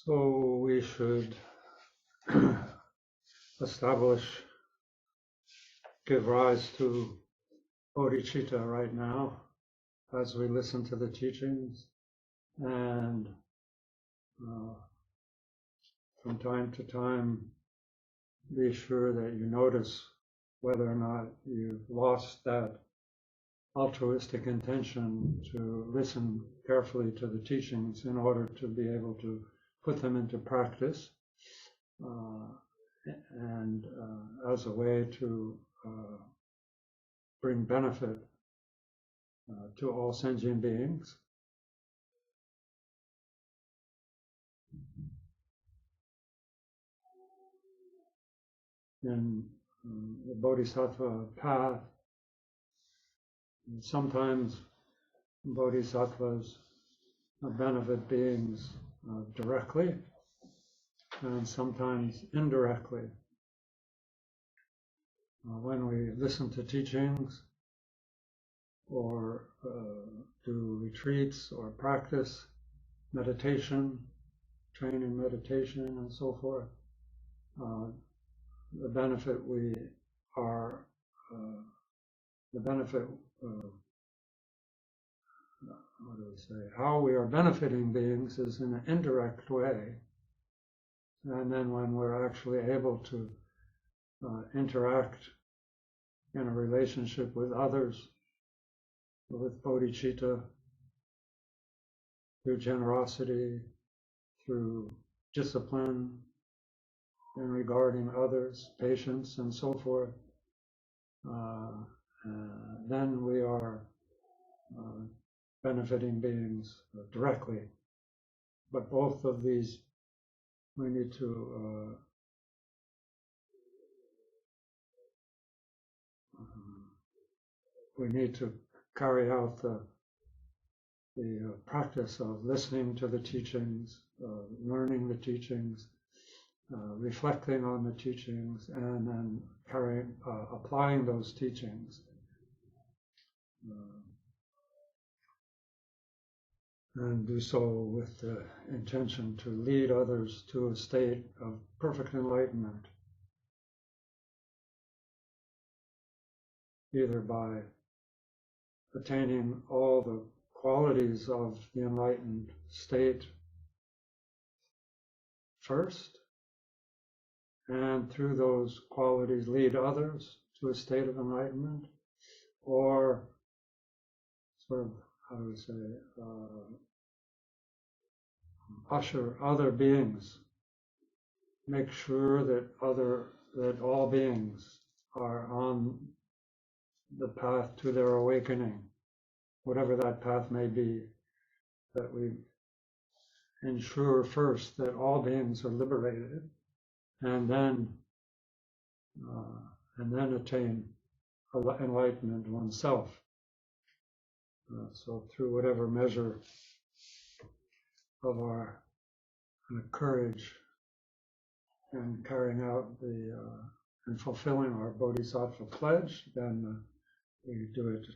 So we should give rise to bodhicitta right now as we listen to the teachings, and from time to time be sure that you notice whether or not you've lost that altruistic intention to listen carefully to the teachings in order to be able to put them into practice, and as a way to bring benefit to all sentient beings. In the Bodhisattva path, sometimes bodhisattvas benefit beings directly, and sometimes indirectly. When we listen to teachings or do retreats or practice meditation, training meditation and so forth, the benefit how we are benefiting beings is in an indirect way. And then when we're actually able to interact in a relationship with others, with bodhicitta, through generosity, through discipline, in regarding others, patience, and so forth, then we are benefiting beings directly. But both of these, we need to carry out the practice of listening to the teachings, learning the teachings, reflecting on the teachings, and then applying those teachings. And do so with the intention to lead others to a state of perfect enlightenment, either by attaining all the qualities of the enlightened state first, and through those qualities lead others to a state of enlightenment, or sort of, usher other beings, make sure that all beings are on the path to their awakening, whatever that path may be, that we ensure first that all beings are liberated, and then attain enlightenment oneself. So through whatever measure of our courage and carrying out and fulfilling our bodhisattva pledge, then we do it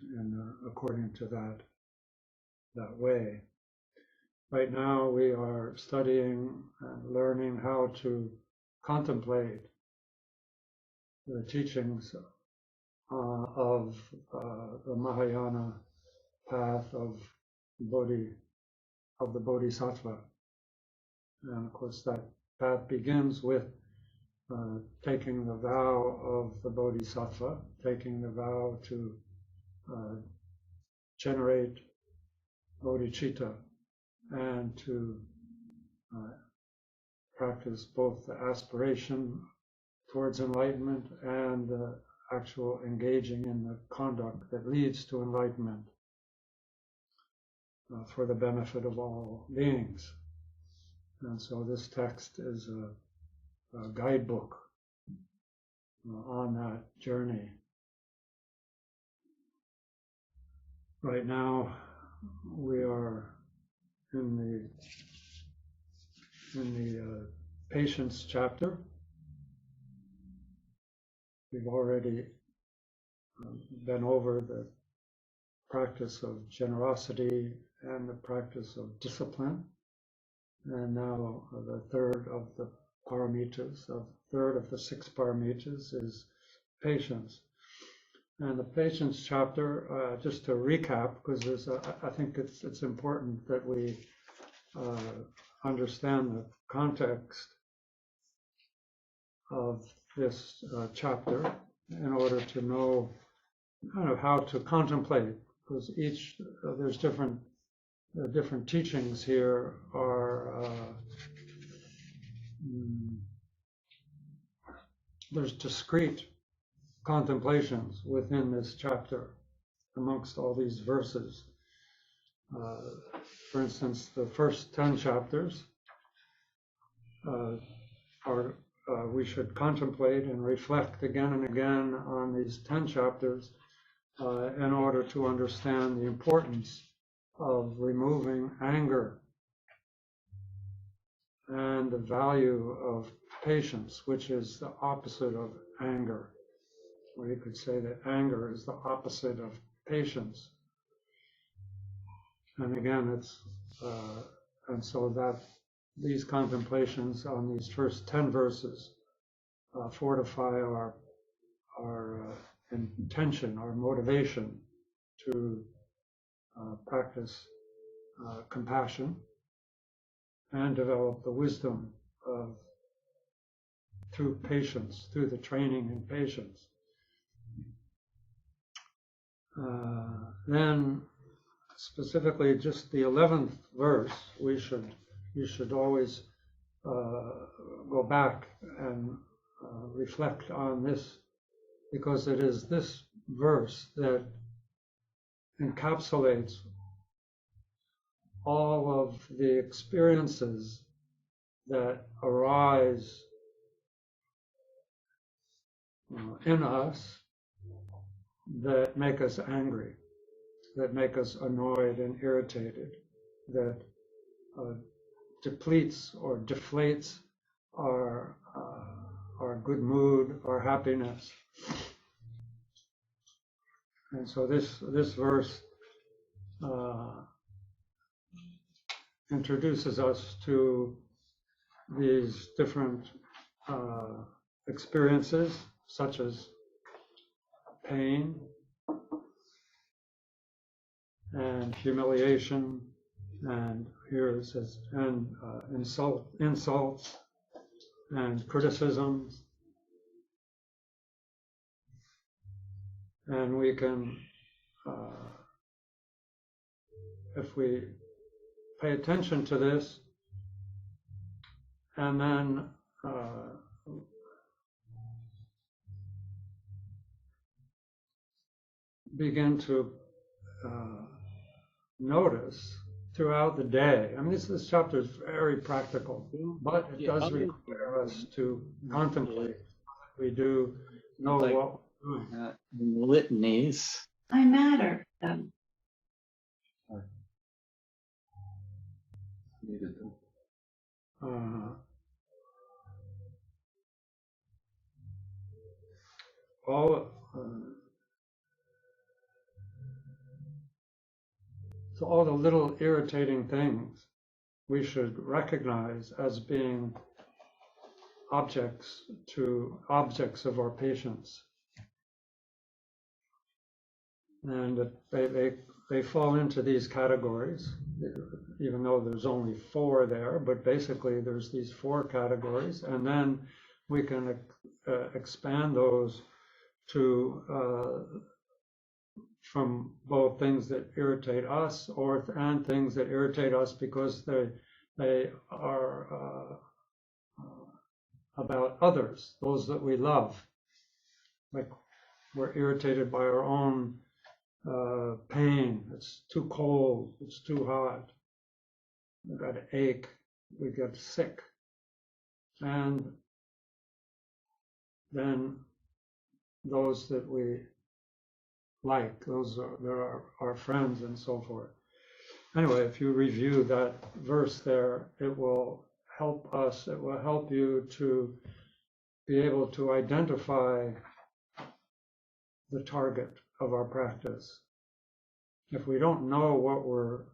according to that way. Right now we are studying and learning how to contemplate the teachings of the Mahayana path of the Bodhisattva. And of course, that path begins with taking the vow of the Bodhisattva, taking the vow to generate bodhicitta and to practice both the aspiration towards enlightenment and the actual engaging in the conduct that leads to enlightenment for the benefit of all beings. And so this text is a guidebook on that journey. Right now, we are in the patience chapter. We've already been over the practice of generosity and the practice of discipline, and now the third of the paramitas, the third of the 6 paramitas is patience. And the patience chapter, just to recap, because I think it's important that we understand the context of this chapter in order to know kind of how to contemplate, because there's different teachings here are there's discrete contemplations within this chapter amongst all these verses. For instance, the first 10 chapters we should contemplate and reflect again and again on these 10 chapters in order to understand the importance of removing anger and the value of patience, which is the opposite of anger. Or you could say that anger is the opposite of patience. And again, and so that these contemplations on these first 10 verses fortify our intention, our motivation to practice compassion and develop the wisdom through patience, through the training in patience. Then specifically just the 11th verse, you should always go back and reflect on this, because it is this verse that encapsulates all of the experiences that arise in us that make us angry, that make us annoyed and irritated, that depletes or deflates our good mood, our happiness. And so this verse introduces us to these different experiences, such as pain and humiliation, and here it says, and insults and criticisms. And we can, if we pay attention to this, and then begin to notice throughout the day. I mean, this chapter is very practical, but it does require us to contemplate. We do know what we're doing. Litanies. I matter. So all the little irritating things we should recognize as being objects of our patience. And they fall into these categories, even though there's only 4 there, but basically there's these 4 categories, and then we can expand those to from both things that irritate us and things that irritate us because they are about others, those that we love. Like we're irritated by our own pain. It's too cold, it's too hot, we got an ache, we get sick. And then those that we like, those are our friends and so forth. Anyway, if you review that verse there, it will help us, it will help you to be able to identify the target of our practice. If we don't know what we're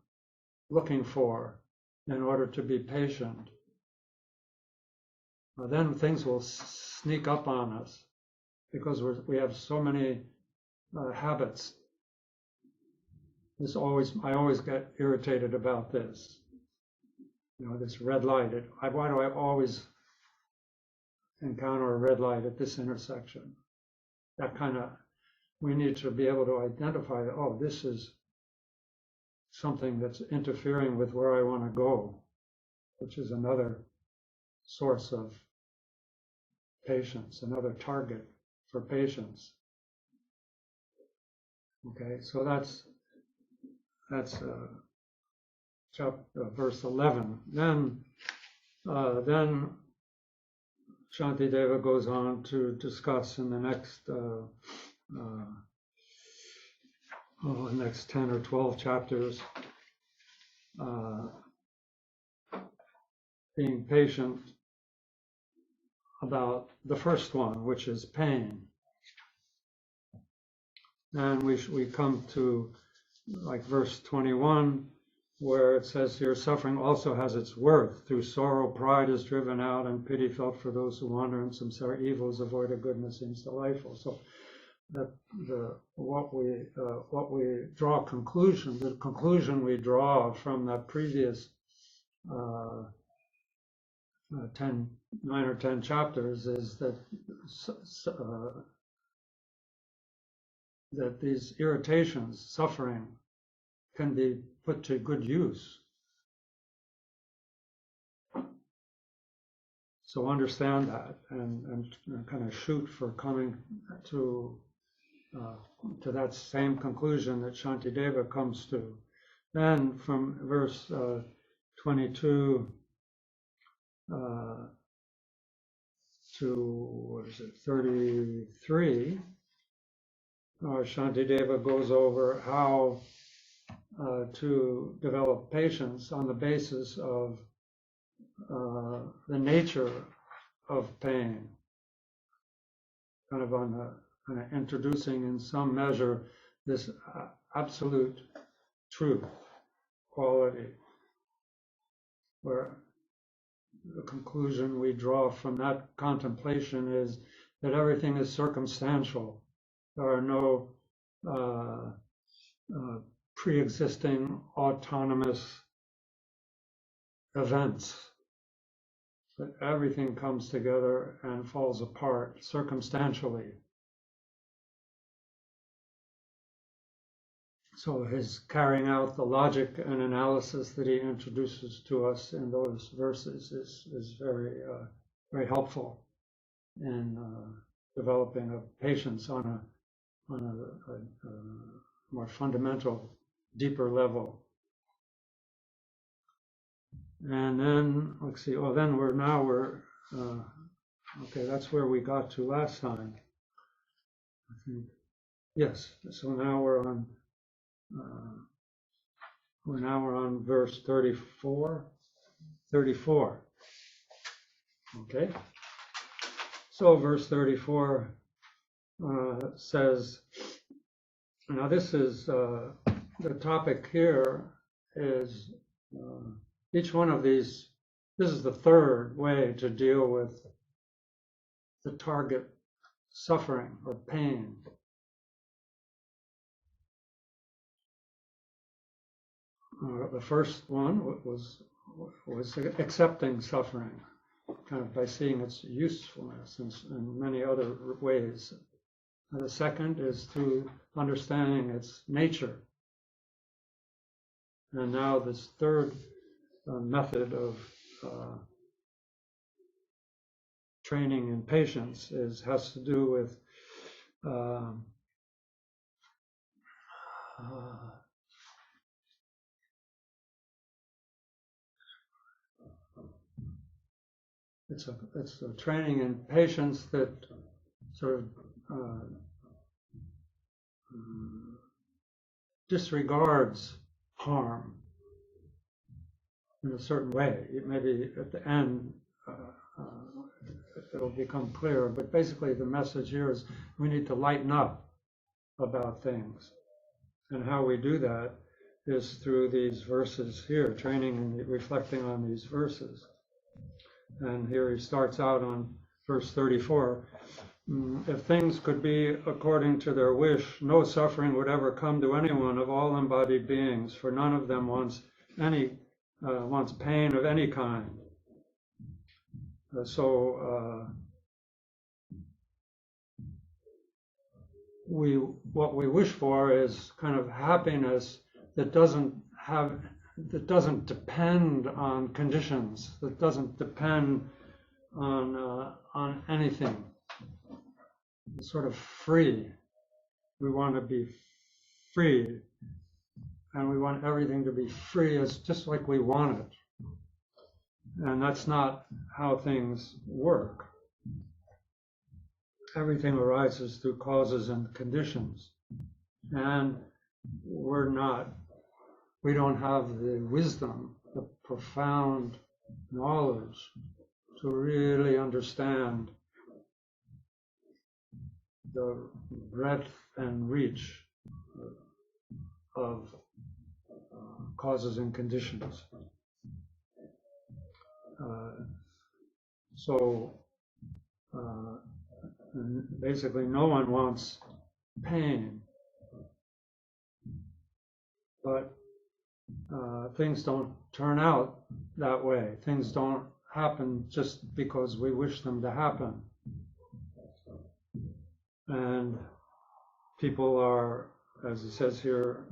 looking for in order to be patient, then things will sneak up on us because we have so many habits. I always get irritated about this. You know, this red light. Why do I always encounter a red light at this intersection? That kind of, we need to be able to identify, oh, this is something that's interfering with where I want to go, which is another source of patience, another target for patience. Okay, so that's verse 11. Then Shantideva goes on to discuss in the next 10 or 12 chapters being patient about the first one, which is pain. And we come to like verse 21, where it says here, suffering also has its worth. Through sorrow, pride is driven out, and pity felt for those who wander in samsara. Evils avoided, goodness seems delightful. So that what we draw conclusion, the conclusion we draw from that previous 9 or 10 chapters is that that these irritations, suffering, can be put to good use. So understand that and kind of shoot for coming to that same conclusion that Shantideva comes to. Then from verse 22 to 33, Shantideva goes over how to develop patience on the basis of the nature of pain, kind of introducing in some measure this absolute truth, quality, where the conclusion we draw from that contemplation is that everything is circumstantial. There are no pre-existing autonomous events, that everything comes together and falls apart circumstantially. So his carrying out the logic and analysis that he introduces to us in those verses is very very helpful in developing a patience on a more fundamental, deeper level. And then let's see. Oh, then we're okay. That's where we got to last time, I think. Yes. So now we're on. We're on verse 34. Okay. So verse 34 says. Now this is the topic here is each one of these. This is the third way to deal with the target suffering or pain. The first one was accepting suffering, kind of by seeing its usefulness in many other ways. And the second is through understanding its nature. And now this third method of training in patience has to do with it's a training in patience that sort of disregards harm in a certain way. Maybe at the end it'll become clearer, but basically the message here is we need to lighten up about things. And how we do that is through these verses here, training and reflecting on these verses. And here he starts out on verse 34. If things could be according to their wish, no suffering would ever come to anyone of all embodied beings, for none of them wants pain of any kind. What we wish for is kind of happiness that doesn't depend on conditions, that doesn't depend on anything. It's sort of free. We want to be free, and we want everything to be free as just like we want it. And that's not how things work. Everything arises through causes and conditions, and we don't have the wisdom, the profound knowledge to really understand the breadth and reach of causes and conditions. Basically, no one wants pain, but things don't turn out that way. Things don't happen just because we wish them to happen. And people are, as it says here,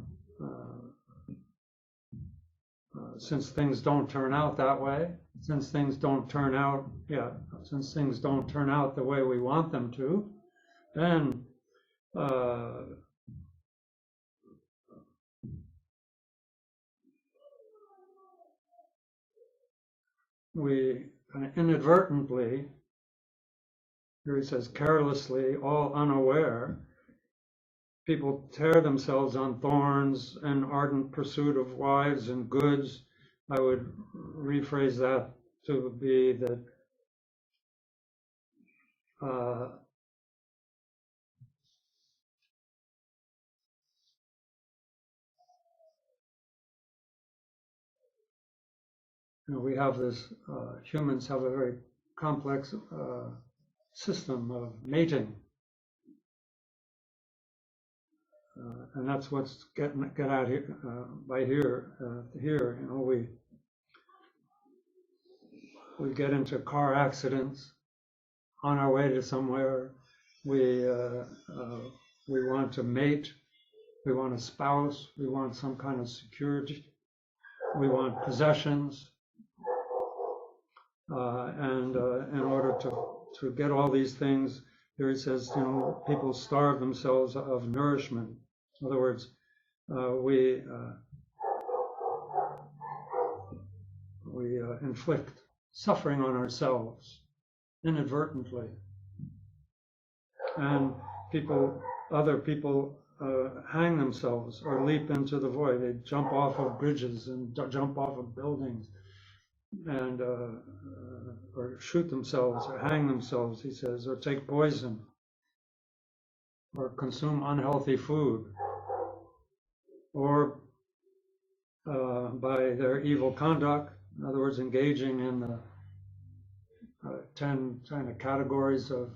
since things don't turn out that way, since things don't turn out the way we want them to, then we kind of inadvertently, here he says carelessly, all unaware, people tear themselves on thorns and ardent pursuit of wives and goods. I would rephrase that to be that we have this, humans have a very complex system of mating. And that's what's get at here by here. Here, we get into car accidents on our way to somewhere. We want to mate. We want a spouse. We want some kind of security. We want possessions. And in order to get all these things, here it says, people starve themselves of nourishment. In other words, we inflict suffering on ourselves inadvertently, and other people hang themselves or leap into the void. They jump off of bridges and jump off of buildings, and or shoot themselves or hang themselves, he says, or take poison or consume unhealthy food, or by their evil conduct, in other words, engaging in the 10 kind of categories of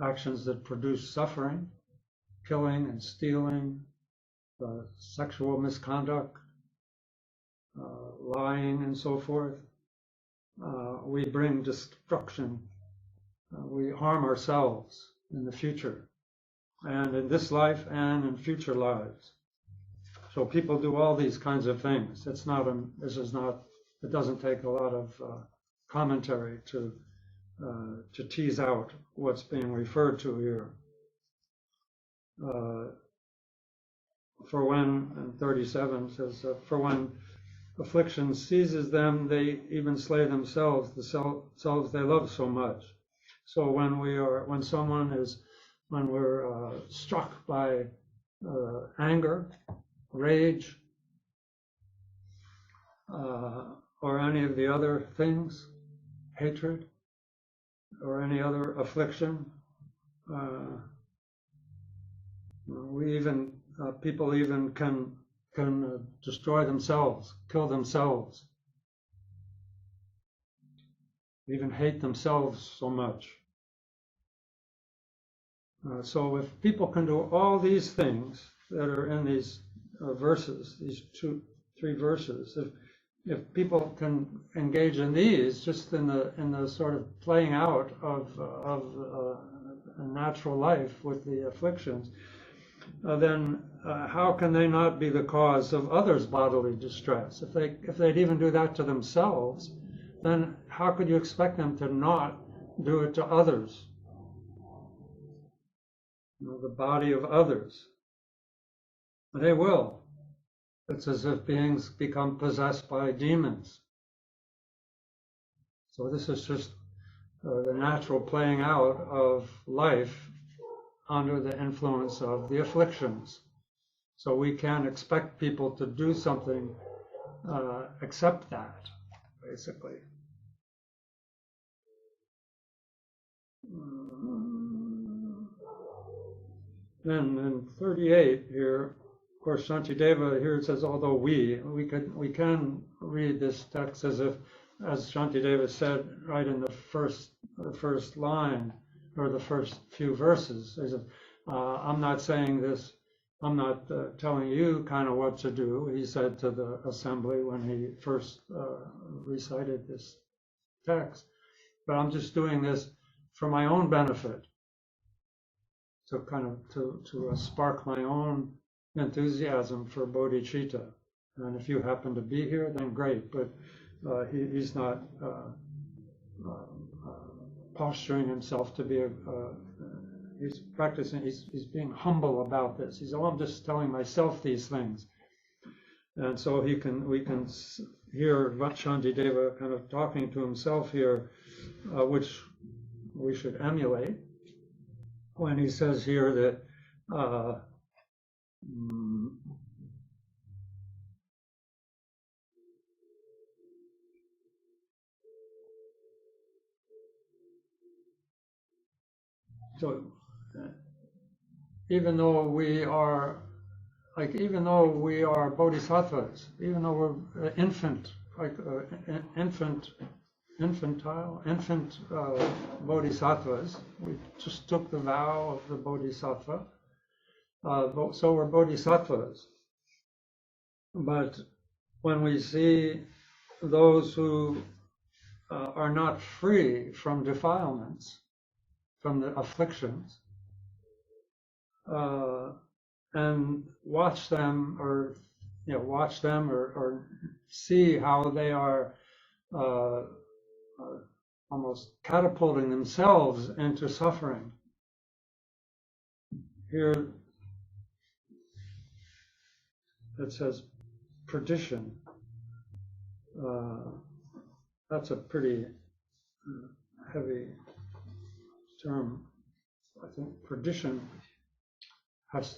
actions that produce suffering, killing and stealing, sexual misconduct, lying and so forth, we bring destruction. We harm ourselves in the future, and in this life and in future lives. So people do all these kinds of things. It doesn't take a lot of commentary to tease out what's being referred to here. For when, and 37 says, for when affliction seizes them, they even slay themselves, the selves they love so much. So when we're struck by anger, rage, or any of the other things, hatred, or any other affliction, people even can destroy themselves, kill themselves, even hate themselves so much. So if people can do all these things that are in these verses, these 3 verses, if people can engage in these, just in the sort of playing out of a natural life with the afflictions, then how can they not be the cause of others' bodily distress? If they'd even do that to themselves, then how could you expect them to not do it to others? The body of others. They will. It's as if beings become possessed by demons. So this is just the natural playing out of life under the influence of the afflictions. So we can't expect people to do something except that, basically. Then in 38 here, of course, Shantideva here it says, although we can read this text as Shantideva said right in the first line, or the first few verses. He said, I'm not saying this, I'm not telling you kind of what to do, he said to the assembly when he first recited this text, but I'm just doing this for my own benefit, to kind of to spark my own enthusiasm for bodhicitta. And if you happen to be here, then great, but he's not posturing himself to be he's practicing, he's being humble about this. He's, I'm just telling myself these things. And so we can hear Shantideva kind of talking to himself here, which we should emulate, when he says here that so even though we are bodhisattvas, even though we're infant bodhisattvas, we just took the vow of the bodhisattva, so we're bodhisattvas. But when we see those who are not free from defilements, from the afflictions, and watch them or see how they are almost catapulting themselves into suffering. Here it says perdition. That's a pretty heavy term. I think perdition has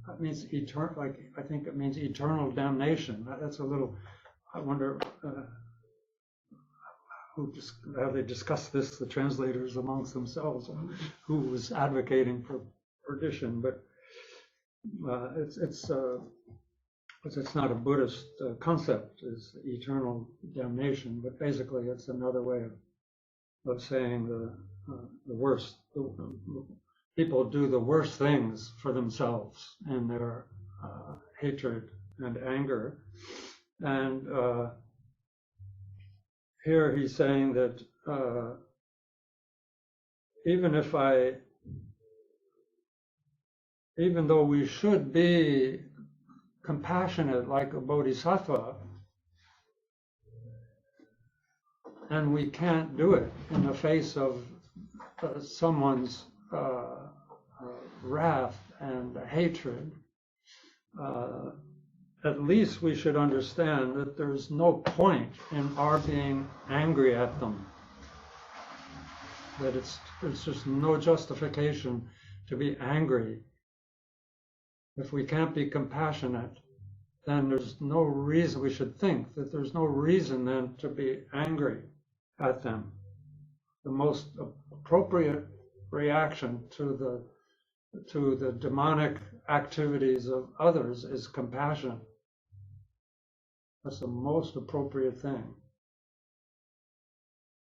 that means eternal. Like I think it means eternal damnation. That's a little. I wonder how they discuss this, the translators amongst themselves, who was advocating for perdition. But it's not a Buddhist concept, is eternal damnation. But basically, it's another way of saying the worst, people do the worst things for themselves in their hatred and anger. And here he's saying that even though we should be compassionate like a bodhisattva, and we can't do it in the face of someone's wrath and hatred, at least we should understand that there's no point in our being angry at them. That it's just no justification to be angry. If we can't be compassionate, then there's no reason, we should think that there's no reason then to be angry at them. The most appropriate reaction to the demonic activities of others is compassion. That's the most appropriate thing.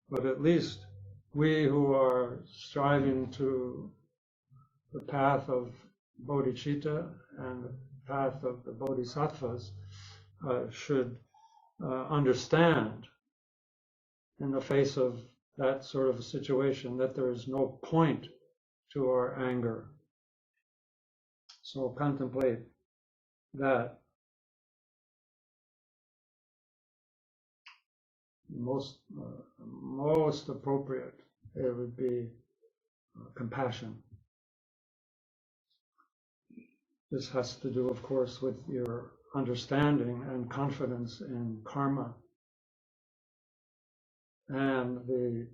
But at least we who are striving to the path of bodhicitta and the path of the bodhisattvas should understand in the face of that sort of a situation that there is no point to our anger. So contemplate that. Most appropriate, it would be compassion. This has to do, of course, with your understanding and confidence in karma and the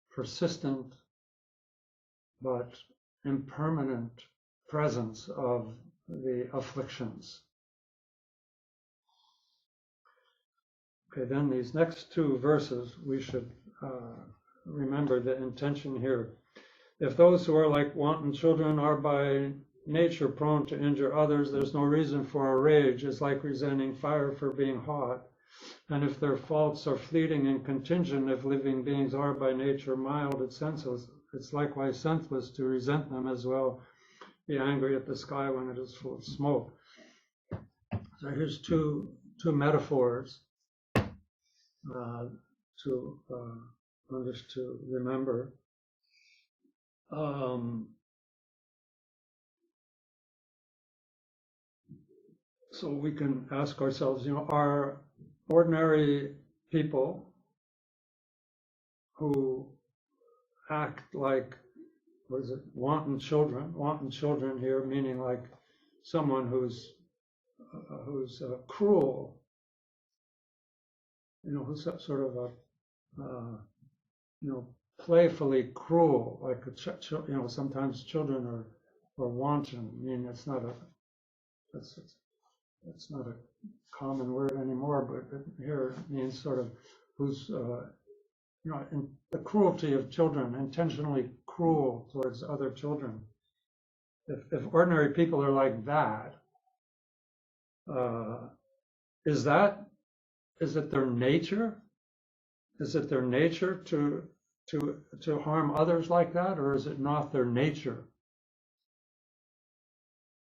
persistent but impermanent presence of the afflictions. Okay, then these next two verses, we should remember the intention here. If those who are like wanton children are by nature prone to injure others, there's no reason for a rage. It's like resenting fire for being hot. And if their faults are fleeting and contingent, if living beings are by nature mild and senseless, it's likewise senseless to resent them as well, be angry at the sky when it is full of smoke. So here's two metaphors to remember. So we can ask ourselves, are ordinary people who act like, wanton children? Wanton children here meaning like someone who's cruel, who's sort of playfully cruel, like sometimes children are wanton. I mean, it's not a common word anymore, but here it means sort of who's in the cruelty of children, intentionally cruel towards other children. If ordinary people are like that, is it their nature? Is it their nature to harm others like that, or is it not their nature?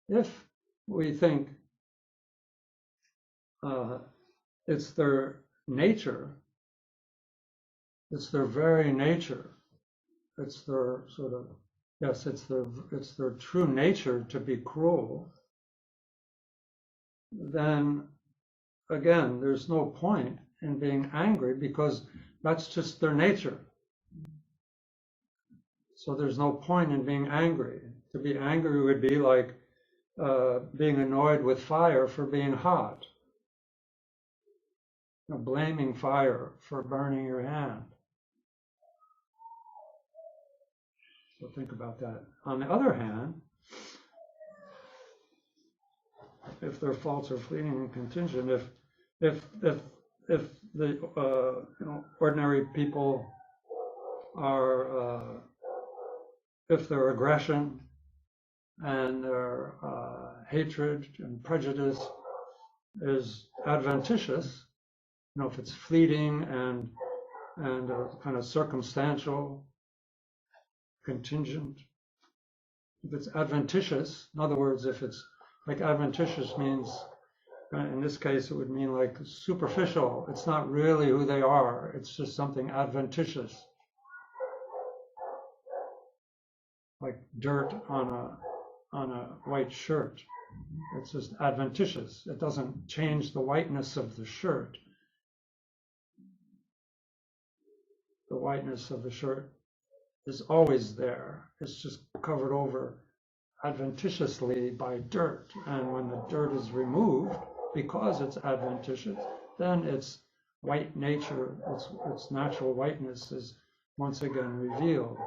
If we think it's their nature, it's their very nature, it's their sort of, yes, it's their true nature to be cruel, then again, there's no point in being angry because that's just their nature. So there's no point in being angry. To be angry would be like being annoyed with fire for being hot, blaming fire for burning your hand. So think about that. On the other hand, if their faults are fleeting and contingent, if the ordinary people are, if their aggression and their hatred and prejudice is adventitious, if it's fleeting and kind of circumstantial, contingent. If it's adventitious, in other words, if it's like adventitious means, in this case, it would mean like superficial. It's not really who they are. It's just something adventitious, like dirt on a white shirt. It's just adventitious. It doesn't change the whiteness of the shirt. The whiteness of the shirt is always there. It's just covered over adventitiously by dirt. And when the dirt is removed, because it's adventitious, then its white nature, its natural whiteness is once again revealed.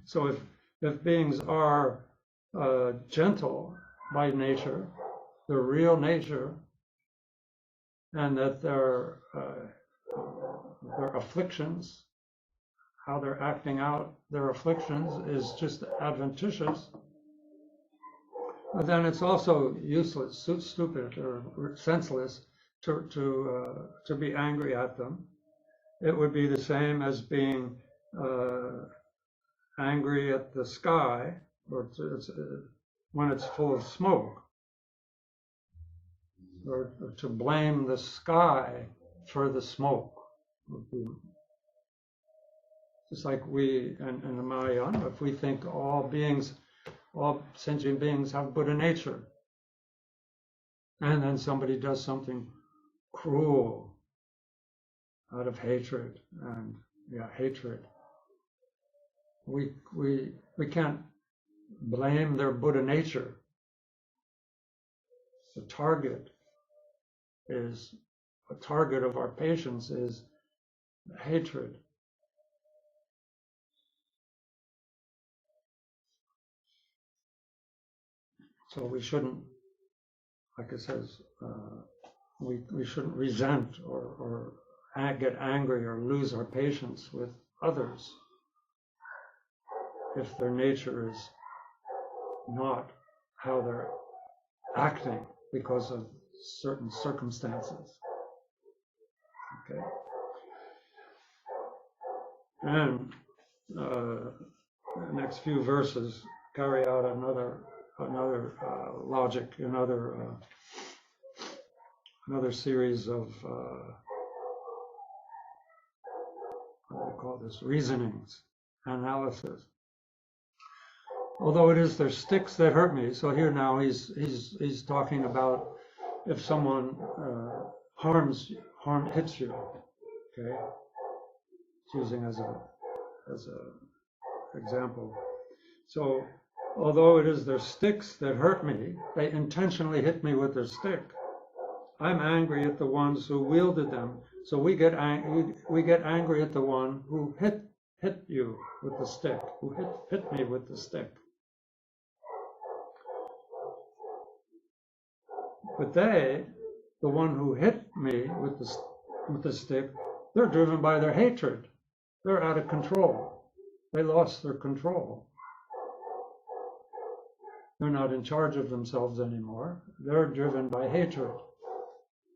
So if beings are gentle by nature, their real nature, and that their afflictions, how they're acting out their afflictions is just adventitious, then it's also useless, stupid, or senseless to be angry at them. It would be the same as being angry at the sky, or when it's full of smoke, or to blame the sky for the smoke. Just like we, in the Mahayana, if we think all sentient beings have Buddha nature, and then somebody does something cruel out of hatred, and hatred, we can't blame their Buddha nature. The target of our patience is hatred. So we shouldn't, like it says, we shouldn't resent or get angry or lose our patience with others if their nature is not how they're acting because of certain circumstances. Okay. And the next few verses carry out another logic, another series of what do they call this? Reasonings, analysis. Although it is their sticks that hurt me. So here now he's talking about if someone hits you. Okay, it's using as a example. So although it is their sticks that hurt me, they intentionally hit me with their stick. I'm angry at the ones who wielded them. So we get angry at the one who hit you with the stick, who hit me with the stick. But the one who hit me with the stick, they're driven by their hatred. They're out of control. They lost their control. They're not in charge of themselves anymore. They're driven by hatred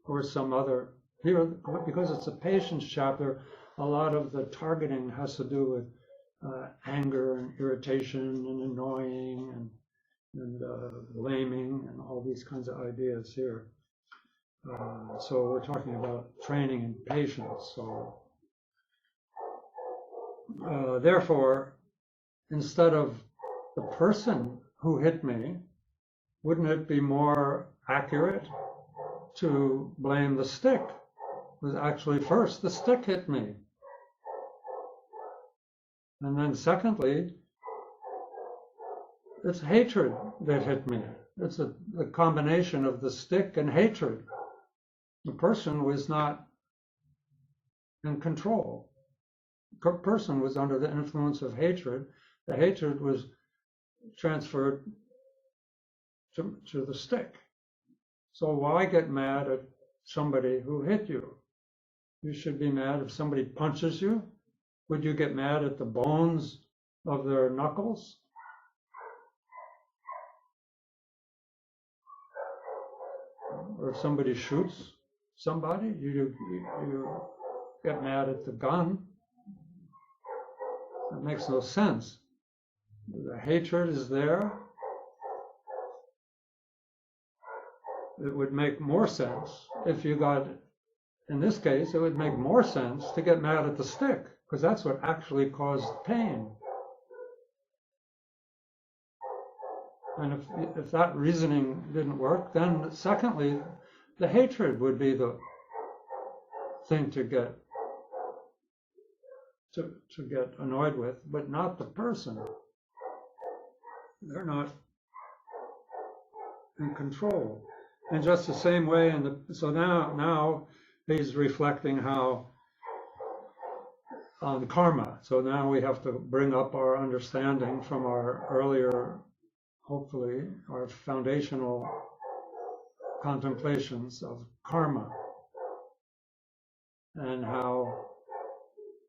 or some other. Here, because it's a patience chapter, a lot of the targeting has to do with anger and irritation and annoying and blaming and all these kinds of ideas here. So we're talking about training in patience. So therefore, instead of the person who hit me, wouldn't it be more accurate to blame the stick? It was actually first the stick hit me. And then secondly, it's hatred that hit me. It's a combination of the stick and hatred. The person was not in control. The person was under the influence of hatred. The hatred was transferred to the stick. So why get mad at somebody who hit you? You should be mad if somebody punches you. Would you get mad at the bones of their knuckles? Or if somebody shoots somebody, you get mad at the gun. That makes no sense. the hatred is there, it would make more sense if you got, in this case, it would make more sense to get mad at the stick, because that's what actually caused pain. And if that reasoning didn't work, then secondly, the hatred would be the thing to get annoyed with, but not the person. They're not in control. In just the same way, so now he's reflecting how on karma. So now we have to bring up our understanding from our earlier, hopefully, our foundational contemplations of karma, and how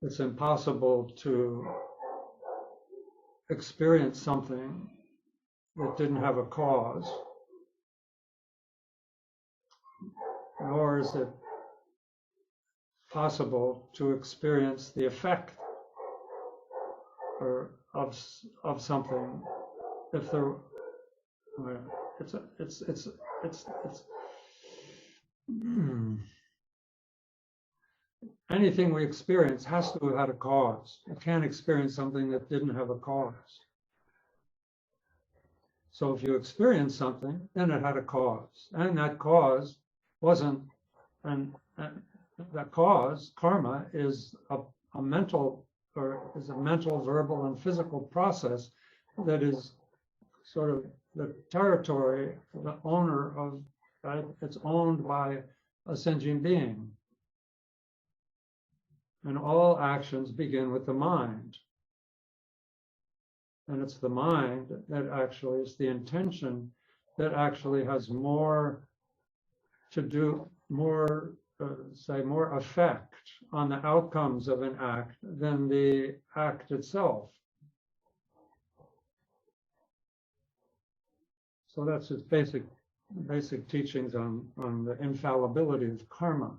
it's impossible to experience something that didn't have a cause, nor is it possible to experience the effect or of something if there anything we experience has to have had a cause. You can't experience something that didn't have a cause. So if you experience something, then it had a cause, and that cause wasn't, and that cause, karma, is a mental, or is a mental, verbal, and physical process that is sort of the territory, the owner of, right? It's owned by a sentient being. And all actions begin with the mind. And it's the mind that actually is the intention that actually has more to do, more effect on the outcomes of an act than the act itself. So that's his basic teachings on the infallibility of karma.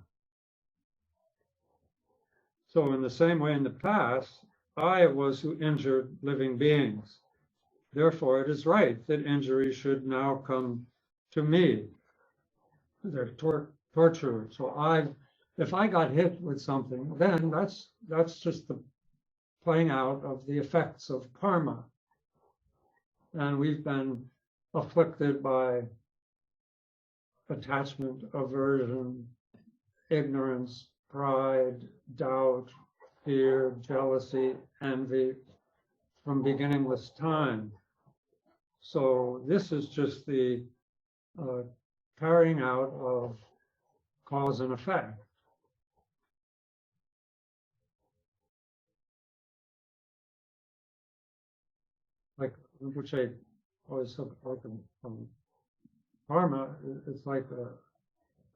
So in the same way in the past, I was who injured living beings. Therefore, it is right that injury should now come to me. They're torture. So if I got hit with something, then that's just the playing out of the effects of karma. And we've been afflicted by attachment, aversion, ignorance, pride, doubt, fear, jealousy, envy from beginningless time. So this is just the carrying out of cause and effect. Like, which I always like karma, it's like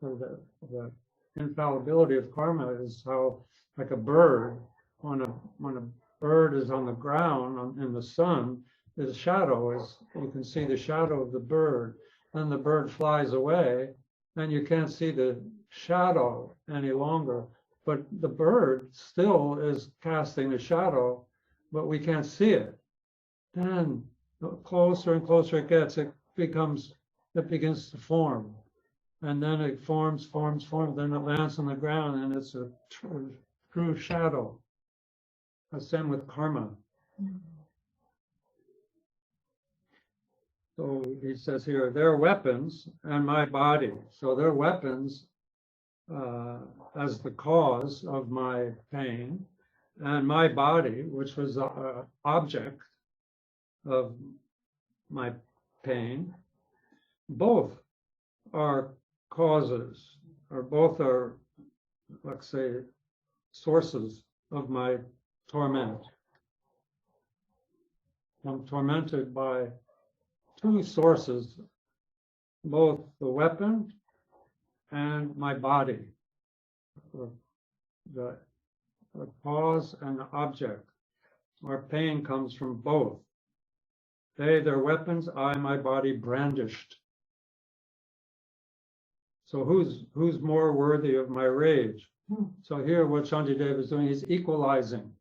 the infallibility of karma is how, like a bird, when a bird is on the ground in the sun, the shadow is, you can see the shadow of the bird. Then the bird flies away, and you can't see the shadow any longer. But the bird still is casting the shadow, but we can't see it. Then the closer and closer it gets, it begins to form. And then it forms, then it lands on the ground, and it's a true shadow. The same with karma. So he says here, their weapons and my body. So their weapons as the cause of my pain, and my body, which was the object of my pain, both are causes, or both are, let's say, sources of my torment. I'm tormented by two sources, both the weapon and my body, the cause and the object. Our pain comes from both. They, their weapons, I, my body brandished. So who's more worthy of my rage? So here what Shantideva is doing, he's equalizing,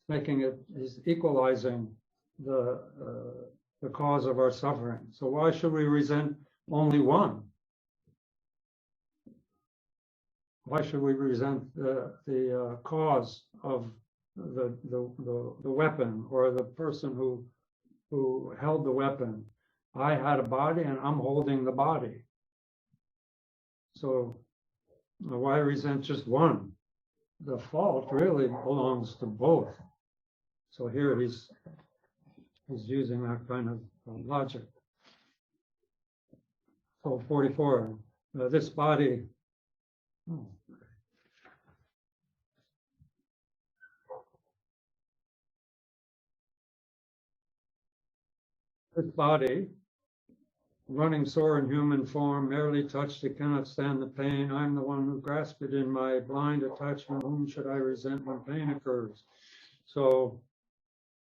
he's equalizing the cause of our suffering. So why should we resent only one? Why should we resent the cause of the weapon or the person who held the weapon? I had a body and I'm holding the body. So why resent just one? The fault really belongs to both. So here he's using that kind of logic. So 44, this body. This body, running sore in human form, merely touched it cannot stand the pain. I'm the one who grasped it in my blind attachment. Whom should I resent when pain occurs? So,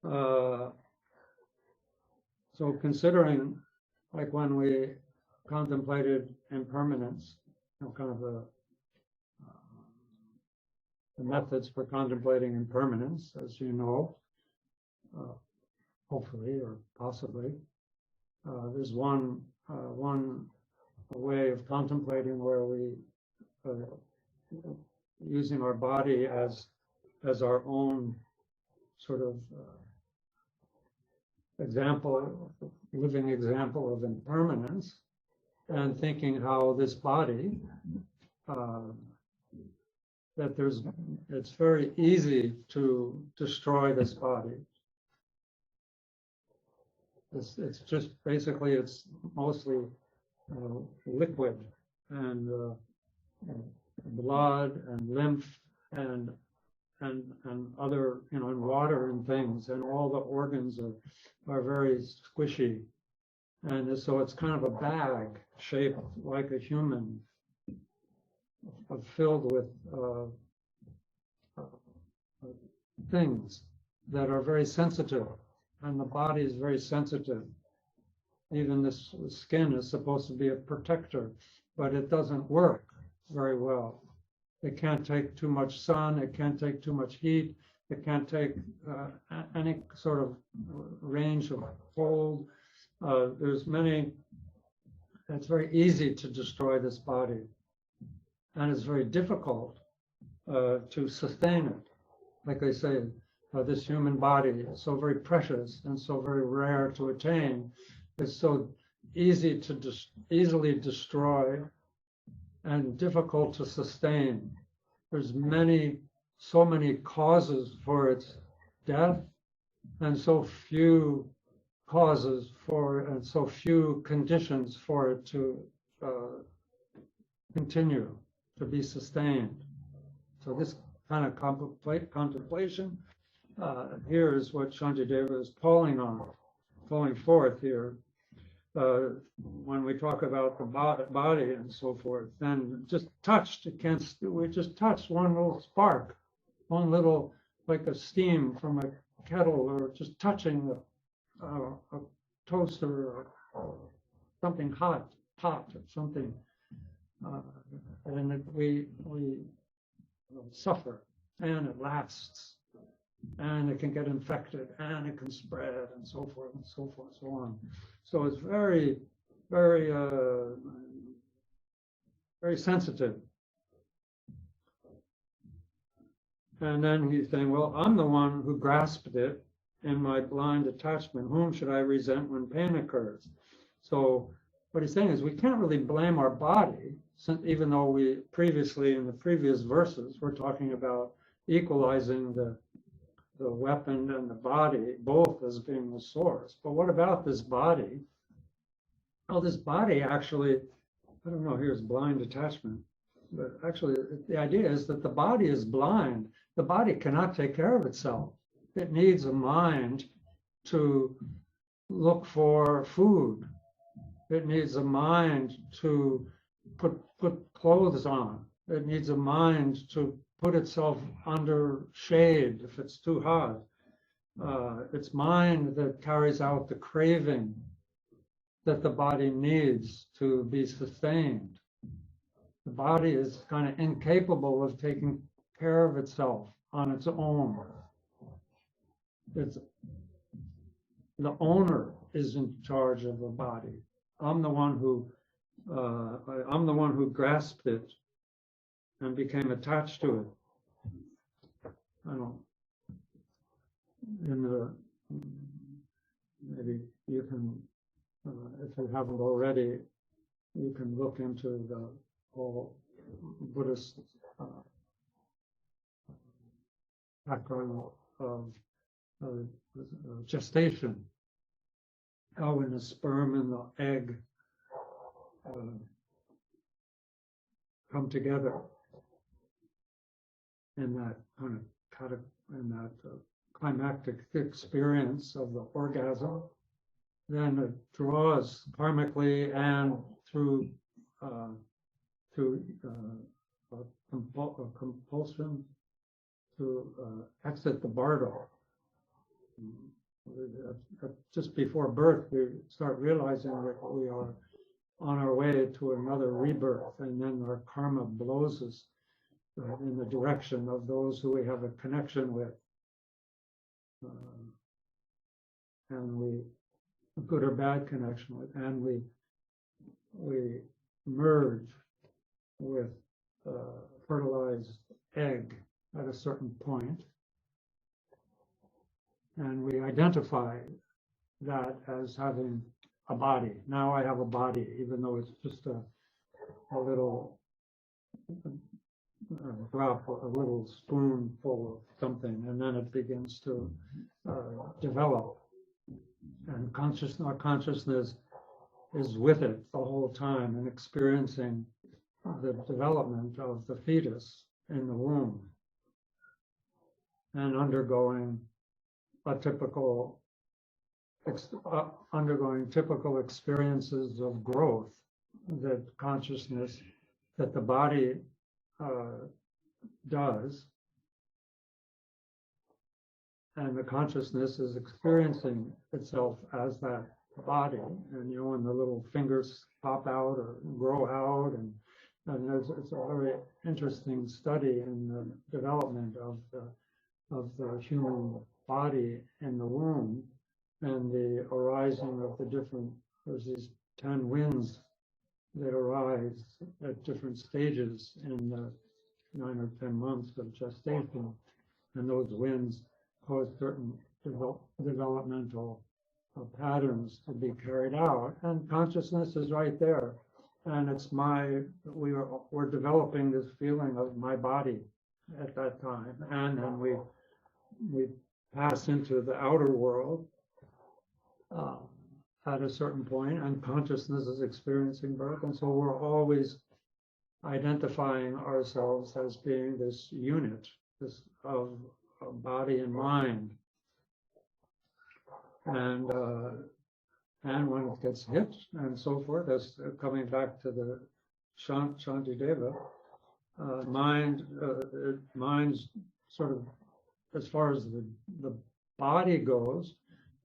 so considering, like when we contemplated impermanence, kind of the methods for contemplating impermanence, as you know, hopefully or possibly, there's one way of contemplating where we using our body as our own sort of living example of impermanence, and thinking how this body, that it's very easy to destroy this body. It's just basically, it's mostly liquid and blood and lymph and other, and water and things, and all the organs are very squishy, and so it's kind of a bag shaped like a human, filled with things that are very sensitive, and the body is very sensitive. Even this skin is supposed to be a protector, but it doesn't work very well. It can't take too much sun, it can't take too much heat, it can't take any sort of range of cold. It's very easy to destroy this body, and it's very difficult to sustain it. Like they say, this human body is so very precious and so very rare to attain. It's so easy to easily destroy and difficult to sustain. There's so many causes for its death, and so few causes and so few conditions for it to continue to be sustained. So this kind of contemplation here is what Shantideva is calling forth here. When we talk about the body and so forth, then just touched, we just touched one little spark, one little, like a steam from a kettle, or just touching a toaster or something hot, pot or something, and we suffer, and it lasts, and it can get infected, and it can spread, and so forth and so forth, so on. So it's very, very, very sensitive. And then he's saying, well, I'm the one who grasped it in my blind attachment. Whom should I resent when pain occurs? So what he's saying is we can't really blame our body, even though we previously, in the previous verses, we're talking about equalizing the weapon and the body, both as being the source. But what about this body? Well, this body actually, I don't know, here's blind attachment, but actually the idea is that the body is blind. The body cannot take care of itself. It needs a mind to look for food. It needs a mind to put clothes on. It needs a mind to put itself under shade if it's too hot. It's mind that carries out the craving that the body needs to be sustained. The body is kind of incapable of taking care of itself on its own. the owner is in charge of the body. I'm the one who grasped it and became attached to it. I don't. Maybe you can, if you haven't already, you can look into the whole Buddhist background of gestation, how when the sperm and the egg come together in that climactic experience of the orgasm, then it draws karmically and through compulsion to exit the bardo. Just before birth, we start realizing that we are on our way to another rebirth, and then our karma blows us in the direction of those who we have a connection with, and we good or bad connection with, and we merge with fertilized egg at a certain point, and we identify that as having a body. Now I have a body, even though it's just a little drop, a little spoonful of something, and then it begins to develop. And our consciousness is with it the whole time and experiencing the development of the fetus in the womb and undergoing typical experiences of growth that consciousness, that the body does, and the consciousness is experiencing itself as that body. And when the little fingers pop out or grow out, and it's a very interesting study in the development of the human body in the womb, and the arising of the different, there's these 10 winds that arise at different stages in the 9 or 10 months of gestation, and those winds cause certain developmental patterns to be carried out, and consciousness is right there, and it's we're developing this feeling of my body at that time, and then we pass into the outer world at a certain point, and consciousness is experiencing birth, and so we're always identifying ourselves as being this unit, this of body and mind, and when it gets hit and so forth, as coming back to the Shantideva, mind's sort of, as far as the body goes,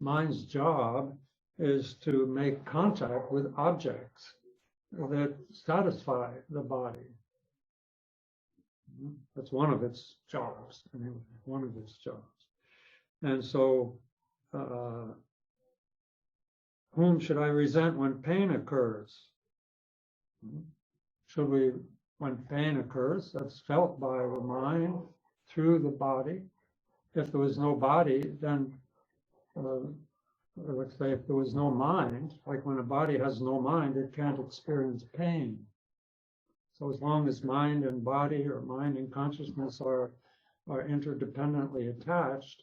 mind's job is to make contact with objects that satisfy the body. That's one of its jobs. One of its jobs. And so, whom should I resent when pain occurs? When pain occurs, that's felt by the mind through the body. If there was no body, then let's say if there was no mind, like when a body has no mind, it can't experience pain. So as long as mind and body, or mind and consciousness, are interdependently attached,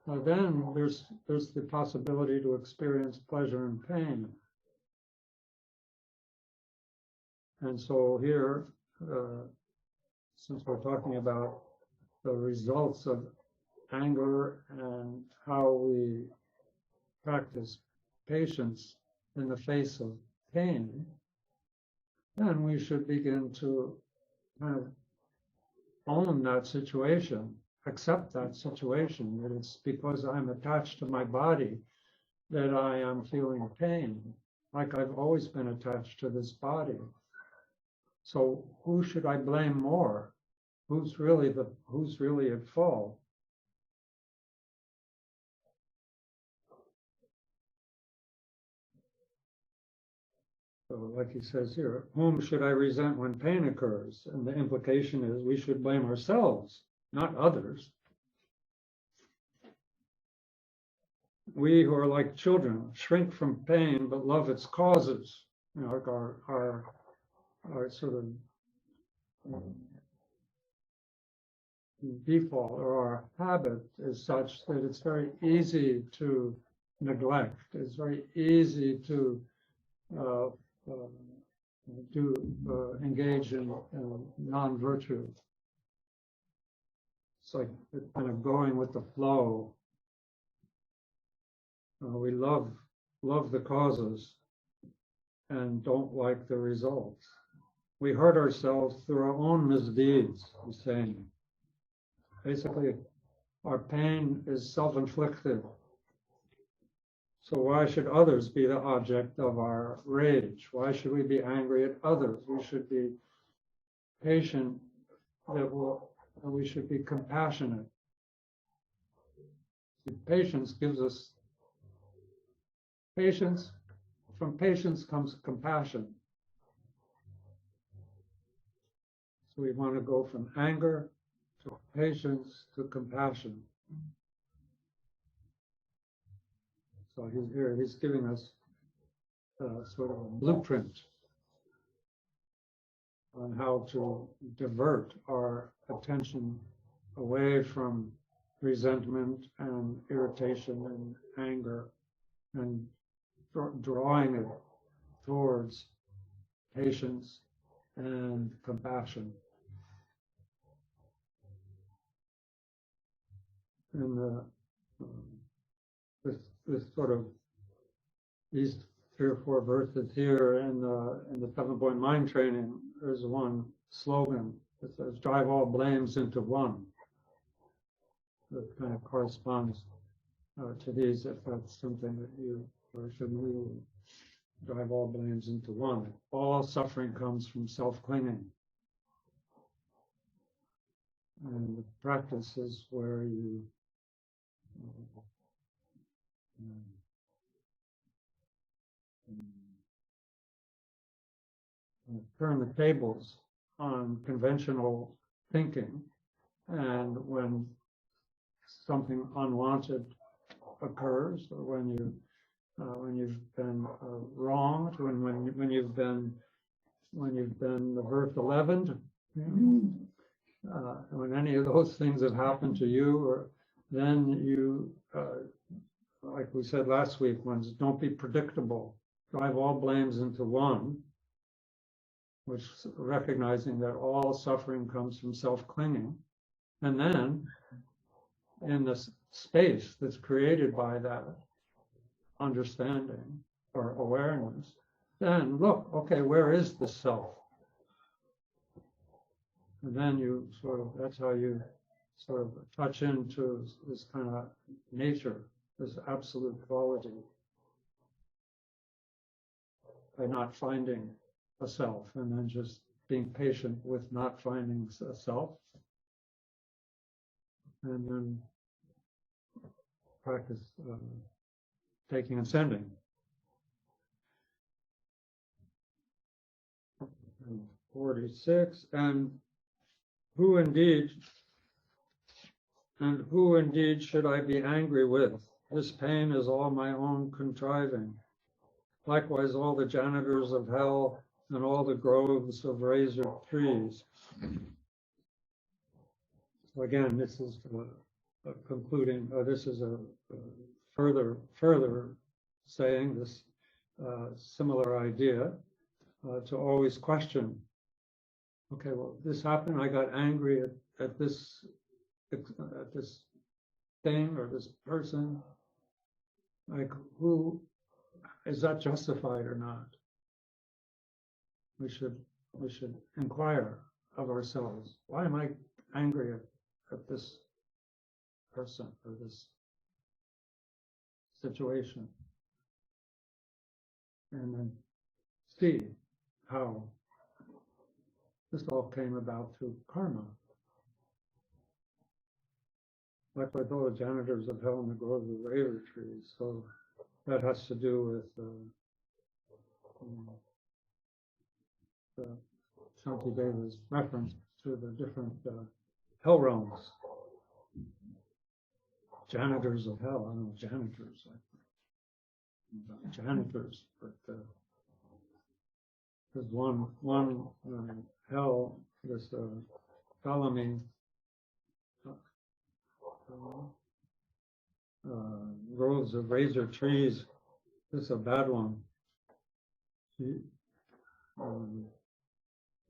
then there's the possibility to experience pleasure and pain. And so here, since we're talking about the results of anger and how we practice patience in the face of pain, then we should begin to kind of own that situation, accept that situation, that it's because I'm attached to my body that I am feeling pain, like I've always been attached to this body. So who should I blame more? Who's really at fault? So like he says here, whom should I resent when pain occurs? And the implication is we should blame ourselves, not others. We who are like children shrink from pain but love its causes. You know, like our sort of default or our habit is such that it's very easy to neglect. It's very easy to engage in non-virtue. It's like kind of going with the flow. We love the causes and don't like the results. We hurt ourselves through our own misdeeds, he's saying. Basically, our pain is self-inflicted. So why should others be the object of our rage? Why should we be angry at others? We should be patient, we should be compassionate. Patience gives us patience. From patience comes compassion. So we want to go from anger to patience to compassion. So he's giving us sort of a blueprint on how to divert our attention away from resentment and irritation and anger and drawing it towards patience and compassion. And this sort of these 3 or 4 verses here in the 7-point mind training, there's one slogan that says, "Drive all blames into one." That kind of corresponds to these, if that's something that you or should we drive all blames into one. All suffering comes from self-clinging. And the practice is where you turn the tables on conventional thinking, and when something unwanted occurs, or when you've been wronged, when you've been the birth 11th, when any of those things have happened to you, or then you, like we said last week, ones don't be predictable. Drive all blames into one, which is recognizing that all suffering comes from self-clinging. And then in the space that's created by that understanding or awareness, then look, okay, where is the self? And then you that's how you sort of touch into this kind of nature, this absolute quality, by not finding a self, and then just being patient with not finding a self, and then practice taking and sending. And 46, and who indeed should I be angry with? This pain is all my own contriving. Likewise, all the janitors of hell and all the groves of razor trees. So again, this is concluding. This is a further saying this similar idea to always question. Okay, well, this happened. I got angry at this thing or this person. Like, who is that justified or not? We should inquire of ourselves. Why am I angry at this person or this situation? And then see how this all came about through karma. Like with all the janitors of hell and the groves of razor trees. So that has to do with Shantideva's reference to the different hell realms, janitors of hell. I don't know janitors, like janitors, but there's one hell, this Ptolemy groves of razor trees. This is a bad one.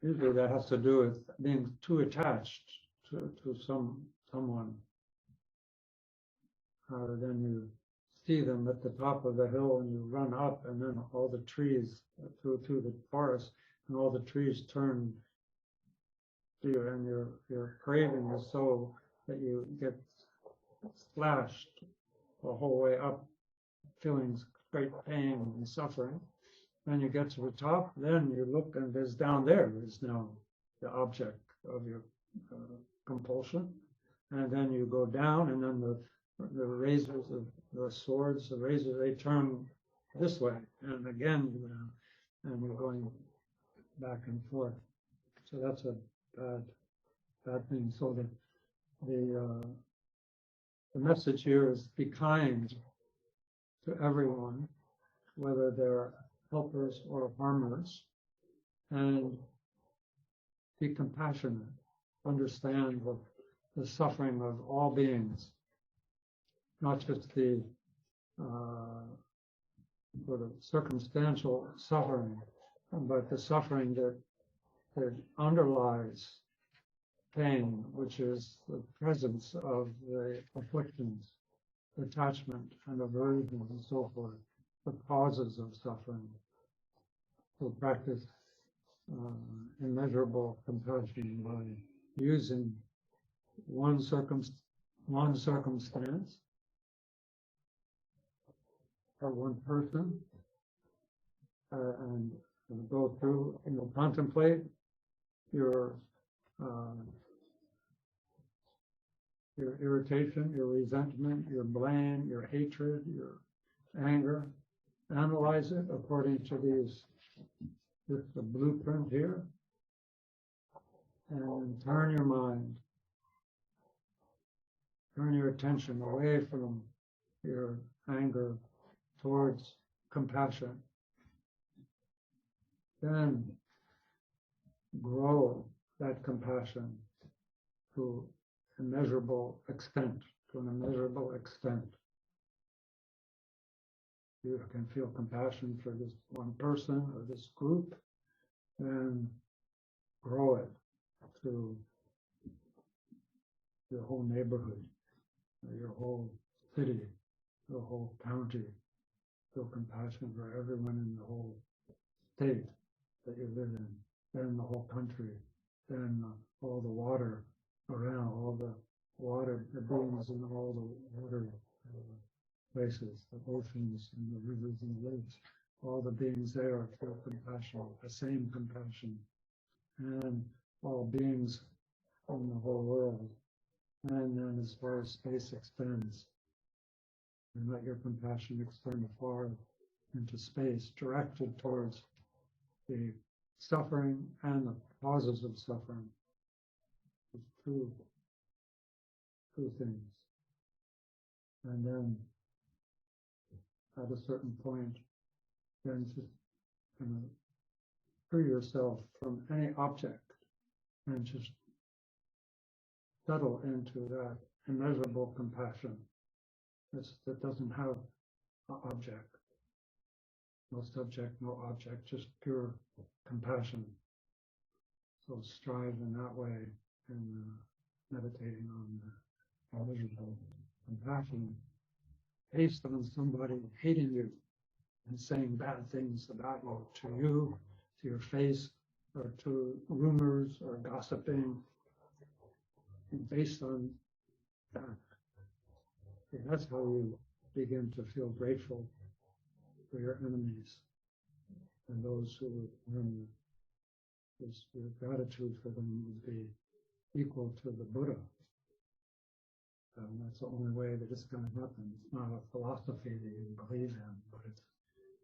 Usually that has to do with being too attached to someone. Then you see them at the top of the hill and you run up, and then all the trees through the forest, and all the trees turn to you, and your craving is so that you get splashed the whole way up, feeling great pain and suffering. Then you get to the top, then you look, and there's down there is now the object of your compulsion. And then you go down, and then the razors, the swords, the razors, they turn this way, and again you go down, and you're going back and forth. So that's a bad thing. So the message here is be kind to everyone, whether they're helpers or harmers, and be compassionate. Understand the suffering of all beings, not just the sort of circumstantial suffering, but the suffering that underlies pain, which is the presence of the afflictions, attachment and aversion and so forth, the causes of suffering. So practice immeasurable compassion by using one circumstance or one person, and go through and contemplate your irritation, your resentment, your blame, your hatred, your anger. Analyze it according to this blueprint here, and turn your mind, turn your attention away from your anger towards compassion. Then grow that compassion to an immeasurable extent. You can feel compassion for this one person or this group, and grow it to your whole neighborhood, or your whole city, your whole county. Feel compassion for everyone in the whole state that you live in, then the whole country, then all the water around, all the water, the beings in all the water places, the oceans and the rivers and the lakes, all the beings there feel compassion, the same compassion, and all beings in the whole world. And then as far as space extends, and let your compassion extend far into space, directed towards the suffering and the causes of suffering. It's two things. And then at a certain point, then just kind of free yourself from any object and just settle into that immeasurable compassion that doesn't have an object. No subject, no object, just pure compassion. So strive in that way, and meditating on the immeasurable compassion based on somebody hating you and saying bad things about you, to your face, or to rumors or gossiping, and based on that. That's how you begin to feel grateful for your enemies and those who would harm you. Your gratitude for them would be equal to the Buddha. That's the only way that it's going to happen. It's not a philosophy that you believe in, but it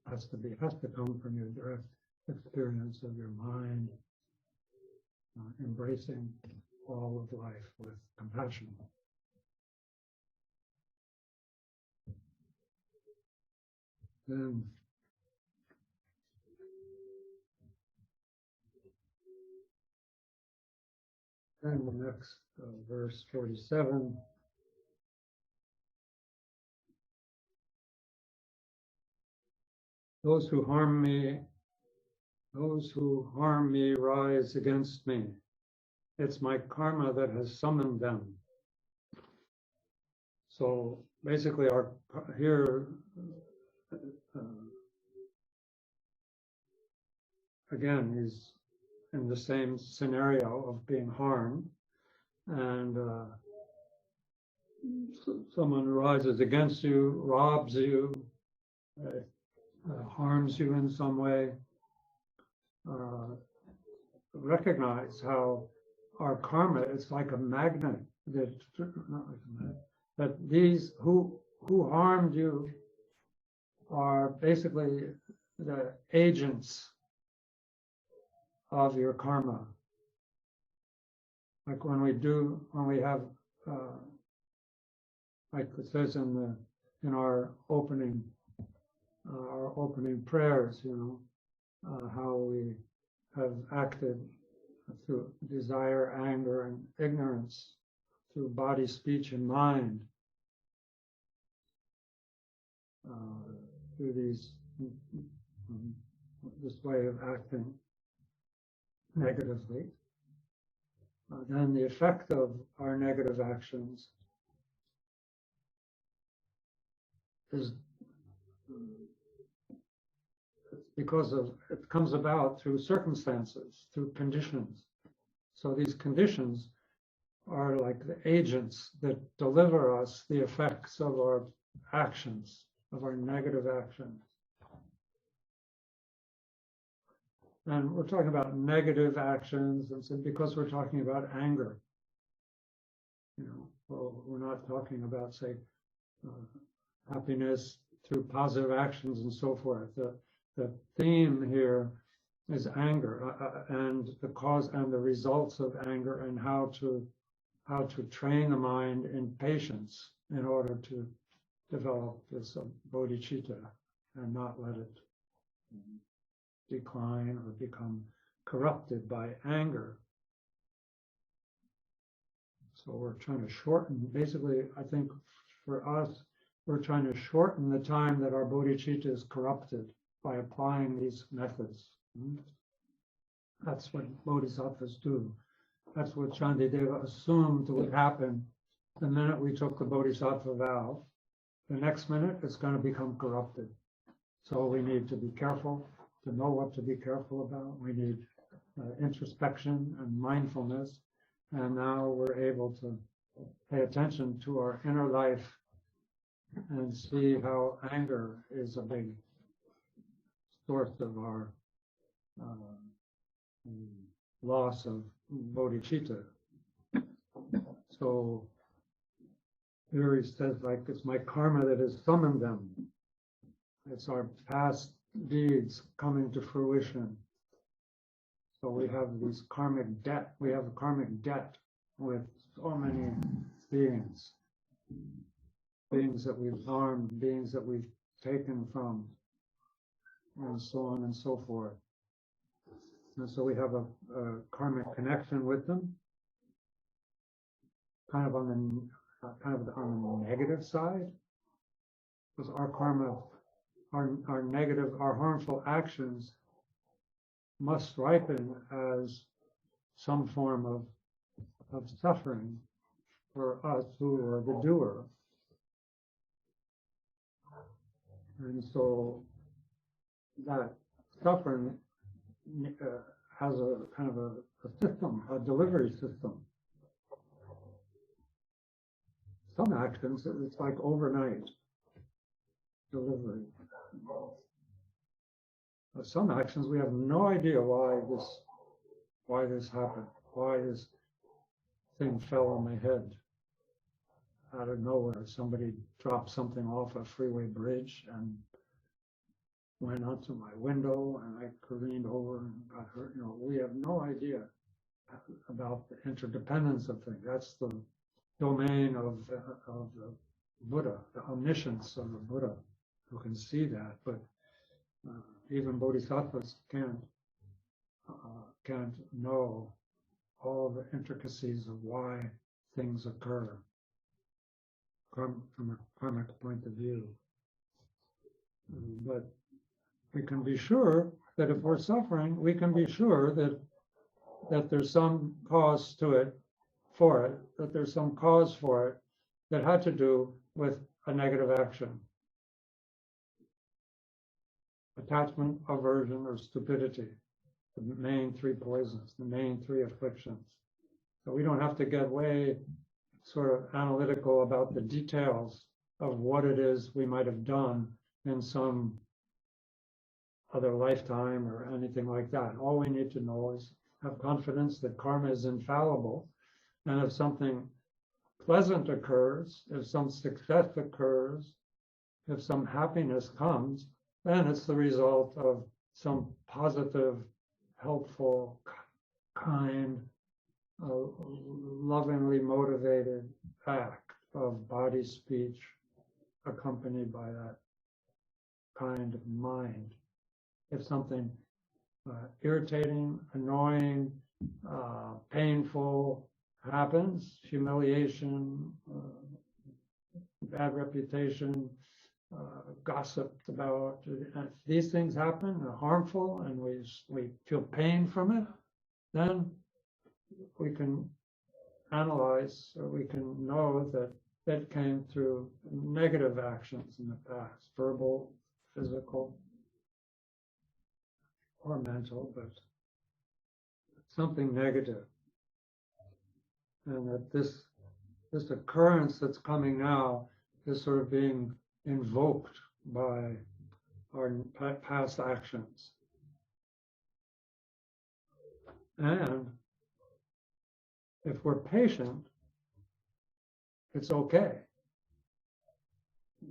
has to come from your direct experience of your mind, embracing all of life with compassion. Then the next verse 47. Those who harm me rise against me. It's my karma that has summoned them. So basically, again, he's in the same scenario of being harmed, and someone rises against you, robs you, harms you in some way. Recognize how our karma is like a magnet that these who harmed you are basically the agents of your karma. Like when we have like it says in our opening prayers, how we have acted through desire, anger, and ignorance, through body, speech, and mind, through this way of acting negatively. Then the effect of our negative actions is because it comes about through circumstances, through conditions. So these conditions are like the agents that deliver us the effects of our actions, of our negative actions. And we're talking about negative actions, and so because we're talking about anger, well, we're not talking about, say, happiness through positive actions and so forth. The theme here is anger and the cause and the results of anger, and how to train the mind in patience in order to develop this bodhicitta and not let it decline or become corrupted by anger. So we're trying to shorten, basically, I think for us, we're trying to shorten the time that our bodhicitta is corrupted by applying these methods. That's what bodhisattvas do. That's what Shantideva assumed would happen the minute we took the bodhisattva vow. The next minute, it's going to become corrupted. So we need to be careful, to know what to be careful about. We need introspection and mindfulness. And now we're able to pay attention to our inner life and see how anger is a big source of our loss of bodhicitta. So here he says, like, it's my karma that has summoned them. It's our past deeds coming to fruition. So we have these karmic debt. We have a karmic debt with so many beings that we've harmed, beings that we've taken from, and so on and so forth. And so we have a karmic connection with them, kind of on the negative side, because our karma, our negative, our harmful actions must ripen as some form of suffering for us who are the doer. And so that suffering has a kind of a system, a delivery system. Some actions, it's like overnight delivery. Some actions, we have no idea why this happened, why this thing fell on my head out of nowhere. Somebody dropped something off a freeway bridge, and went onto my window and I careened over and got hurt. We have no idea about the interdependence of things. That's the domain of the Buddha, the omniscience of the Buddha, who can see that. But even bodhisattvas can't know all the intricacies of why things occur from a karmic point of view. But we can be sure that if we're suffering, we can be sure that there's some cause for it, that there's some cause for it that had to do with a negative action. Attachment, aversion, or stupidity, the main three poisons, the main three afflictions. So we don't have to get way sort of analytical about the details of what it is we might have done in some other lifetime or anything like that. All we need to know is have confidence that karma is infallible, and if something pleasant occurs, if some success occurs, if some happiness comes, then it's the result of some positive, helpful, kind, lovingly motivated act of body, speech, accompanied by that kind of mind. If something irritating, annoying, painful happens, humiliation, bad reputation, gossiped about, these things happen, are harmful, and we feel pain from it, then we can analyze, or we can know that that came through negative actions in the past, verbal, physical, or mental, but something negative. And that this occurrence that's coming now is sort of being invoked by our past actions. And if we're patient, it's okay.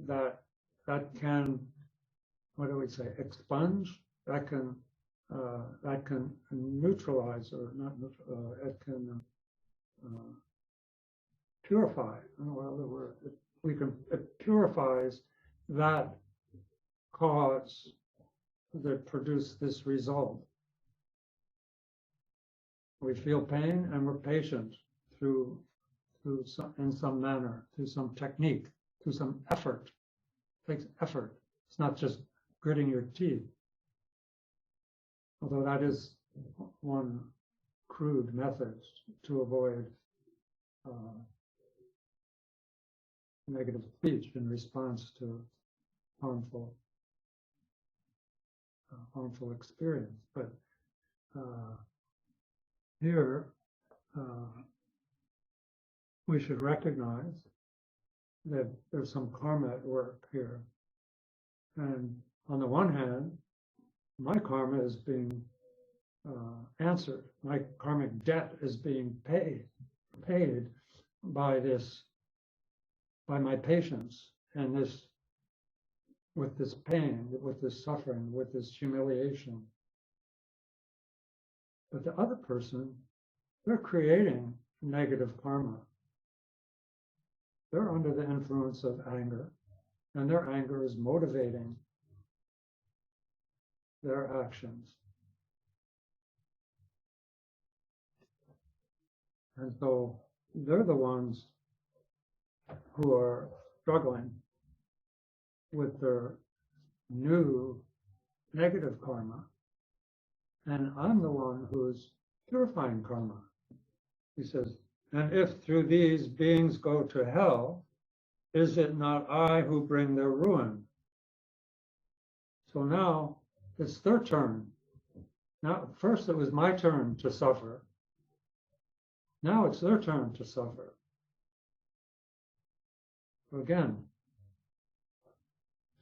That can, what do we say, expunge? That can neutralize, or not neutralize, it can purify. I don't know what other word. It purifies that cause that produced this result. We feel pain and we're patient in some manner, through some technique, through some effort. It takes effort. It's not just gritting your teeth. Although that is one crude method to avoid negative speech in response to harmful experience. But here, we should recognize that there's some karma at work here. And on the one hand, my karma is being answered. My karmic debt is being paid by my patience and with this pain, with this suffering, with this humiliation. But the other person, they're creating negative karma. They're under the influence of anger, and their anger is motivating their actions. And so they're the ones who are struggling with their new negative karma, and I'm the one who's purifying karma. He says, and if through these beings go to hell, is it not I who bring their ruin? So now it's their turn. Now, first it was my turn to suffer. Now it's their turn to suffer. So again,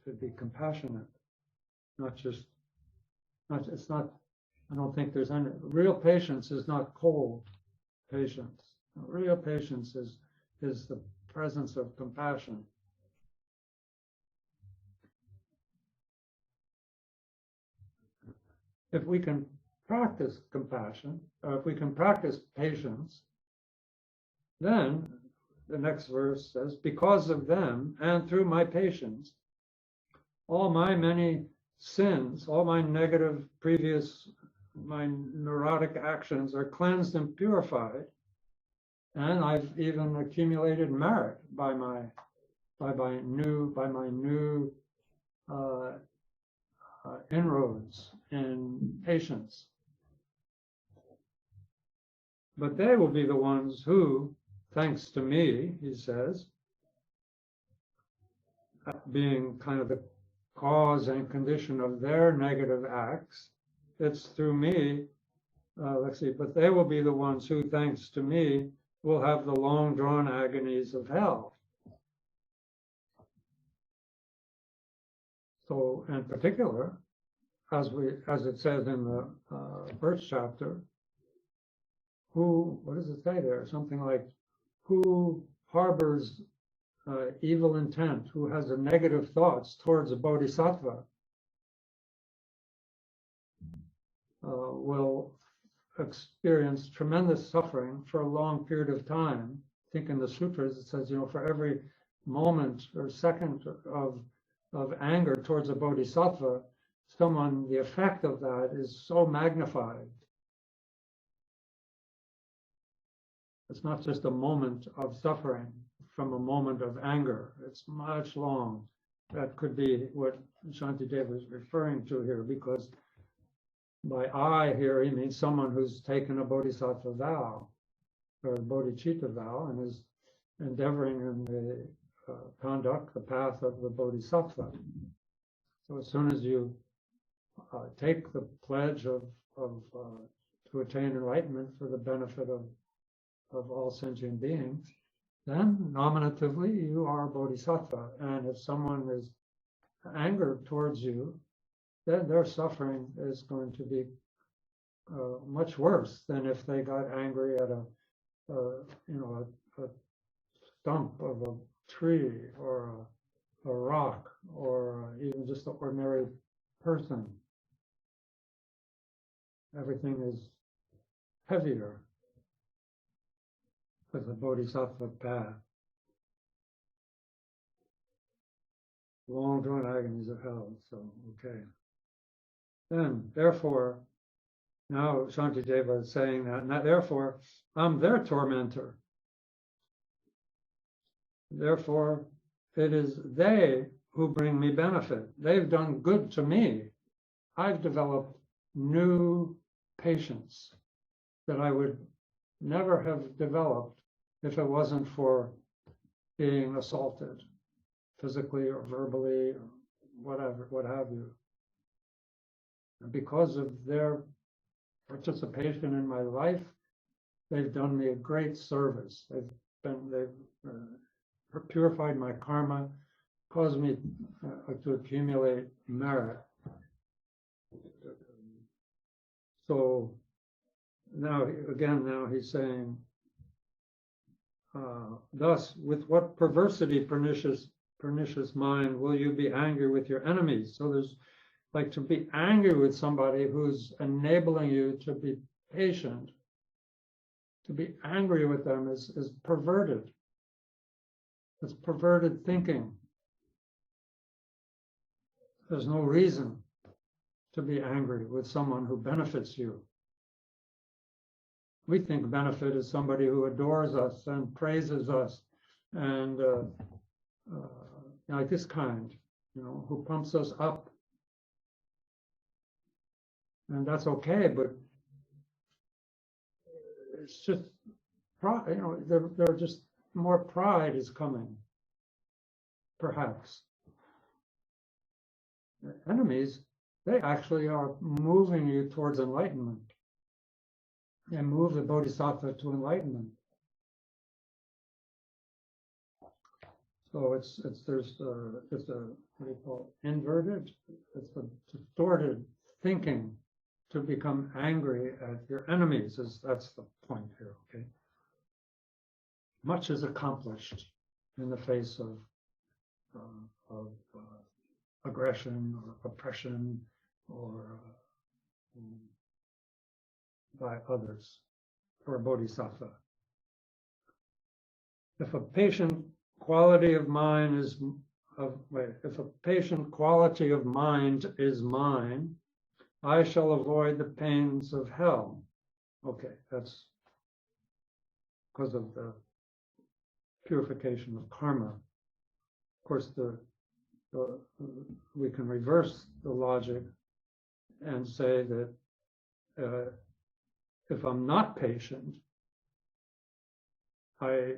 should be compassionate, I don't think there's any, real patience is not cold patience. Real patience is the presence of compassion. if we can practice compassion, or if we can practice patience, then the next verse says, because of them and through my patience, all my many sins, all my negative my neurotic actions are cleansed and purified, and I've even accumulated merit by my new inroads in patience. But they will be the ones who, thanks to me, he says, being kind of the cause and condition of their negative acts, it's through me, but they will be the ones who, thanks to me, will have the long-drawn agonies of hell. So, in particular, as it says in the first chapter, what does it say there? Something like, who harbors evil intent, who has a negative thoughts towards a bodhisattva, will experience tremendous suffering for a long period of time. I think in the sutras it says, for every moment or second of anger towards a bodhisattva, the effect of that is so magnified. It's not just a moment of suffering from a moment of anger. It's much long. That could be what Shantideva is referring to here, because by I here, he means someone who's taken a bodhisattva vow, or a bodhicitta vow, and is endeavoring in the conduct, the path of the bodhisattva. So as soon as you take the pledge to attain enlightenment for the benefit of all sentient beings, then nominatively you are a bodhisattva. And if someone is angered towards you, then their suffering is going to be much worse than if they got angry at a stump of a tree or a rock or even just an ordinary person. Everything is heavier with the bodhisattva path. Long drawn agonies of hell. So, okay. Then, therefore, now Shantideva is saying that, therefore, I'm their tormentor. Therefore, it is they who bring me benefit. They've done good to me. I've developed new patience that I would never have developed if it wasn't for being assaulted, physically or verbally or whatever, what have you. And because of their participation in my life, they've done me a great service. They've purified my karma, caused me to accumulate merit. So now he's saying, thus, with what perversity, pernicious mind, will you be angry with your enemies? So there's like to be angry with somebody who's enabling you to be patient. To be angry with them is perverted. It's perverted thinking. There's no reason to be angry with someone who benefits you. We think benefit is somebody who adores us and praises us and like this kind, who pumps us up. And that's okay, but it's just, they're just more pride is coming, perhaps. The enemies, they actually are moving you towards enlightenment. They move the bodhisattva to enlightenment. So it's what do you call it? Inverted. It's a distorted thinking to become angry at your enemies. That's the point here. Okay. Much is accomplished in the face of aggression or oppression or by others for a bodhisattva. If a patient quality of mind is if a patient quality of mind is mine, I shall avoid the pains of hell. Okay, that's because of the purification of karma. Of course, we can reverse the logic and say that if I'm not patient, I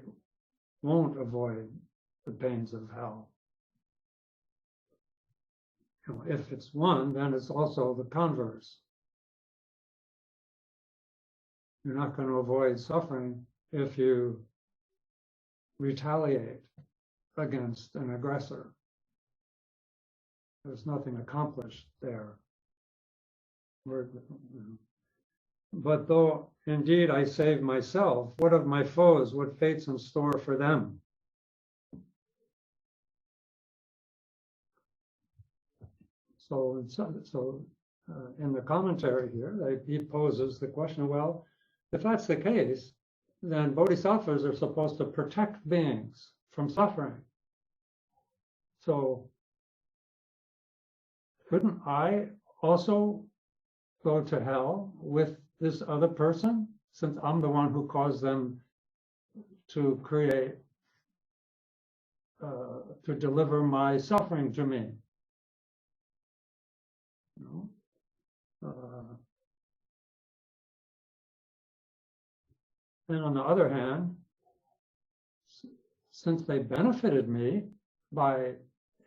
won't avoid the pains of hell. If it's one, then it's also the converse. You're not going to avoid suffering if you retaliate against an aggressor. There's nothing accomplished there. But though indeed I save myself, what of my foes? What fate's in store for them? So in the commentary here, he poses the question, well, if that's the case, then bodhisattvas are supposed to protect beings from suffering. So couldn't I also go to hell with this other person, since I'm the one who caused them to create, to deliver my suffering to me? And on the other hand, since they benefited me by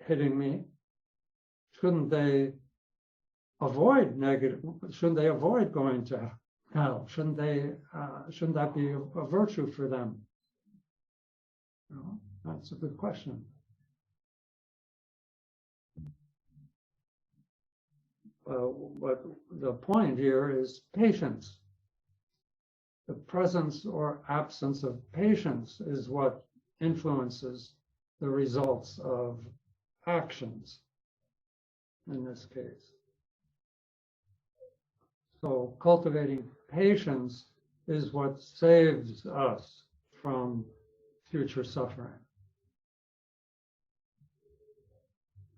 hitting me, shouldn't they avoid going to hell? Shouldn't that be a virtue for them? That's a good question. But the point here is patience. The presence or absence of patience is what influences the results of actions in this case. So cultivating patience is what saves us from future suffering.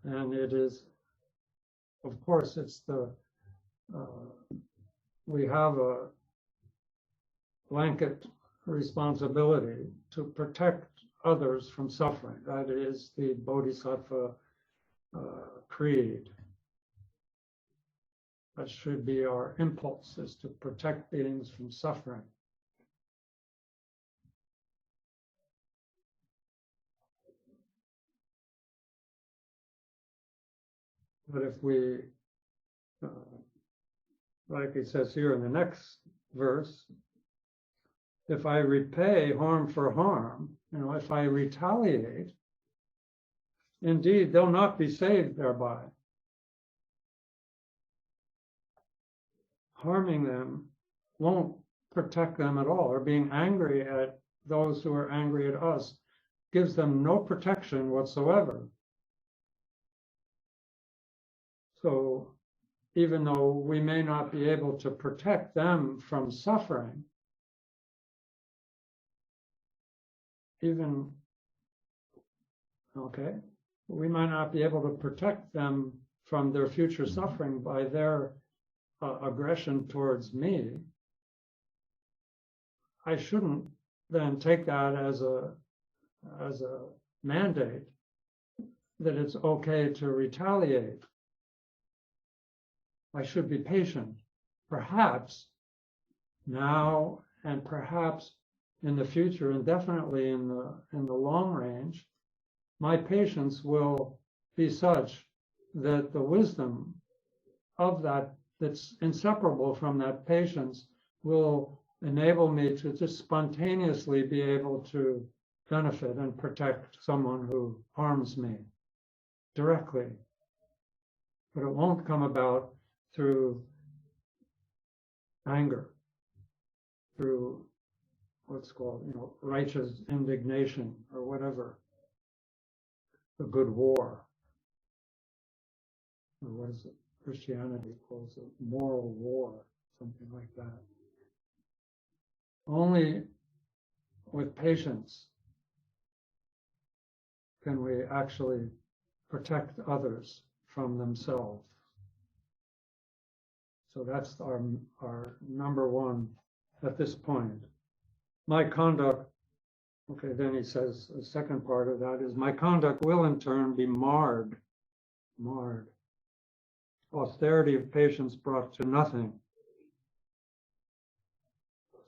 And it is, of course, it's we have a blanket responsibility to protect others from suffering. That is the Bodhisattva creed. That should be our impulse, is to protect beings from suffering. But if we, like it says here in the next verse, if I repay harm for harm, if I retaliate, indeed, they'll not be saved thereby. Harming them won't protect them at all, or being angry at those who are angry at us gives them no protection whatsoever. So even though we may not be able to protect them from suffering, we might not be able to protect them from their future suffering by their aggression towards me. I shouldn't then take that as a mandate that it's okay to retaliate. I should be patient. Perhaps now and perhaps in the future, and definitely in the long range, my patience will be such that the wisdom of that's inseparable from that patience will enable me to just spontaneously be able to benefit and protect someone who harms me directly. But it won't come about through anger, through what's called, righteous indignation or whatever, a good war. Or what is it? Christianity calls it moral war, something like that. Only with patience can we actually protect others from themselves. So that's our number one at this point. My conduct, okay, then he says the second part of that is my conduct will in turn be marred. Austerity of patience brought to nothing.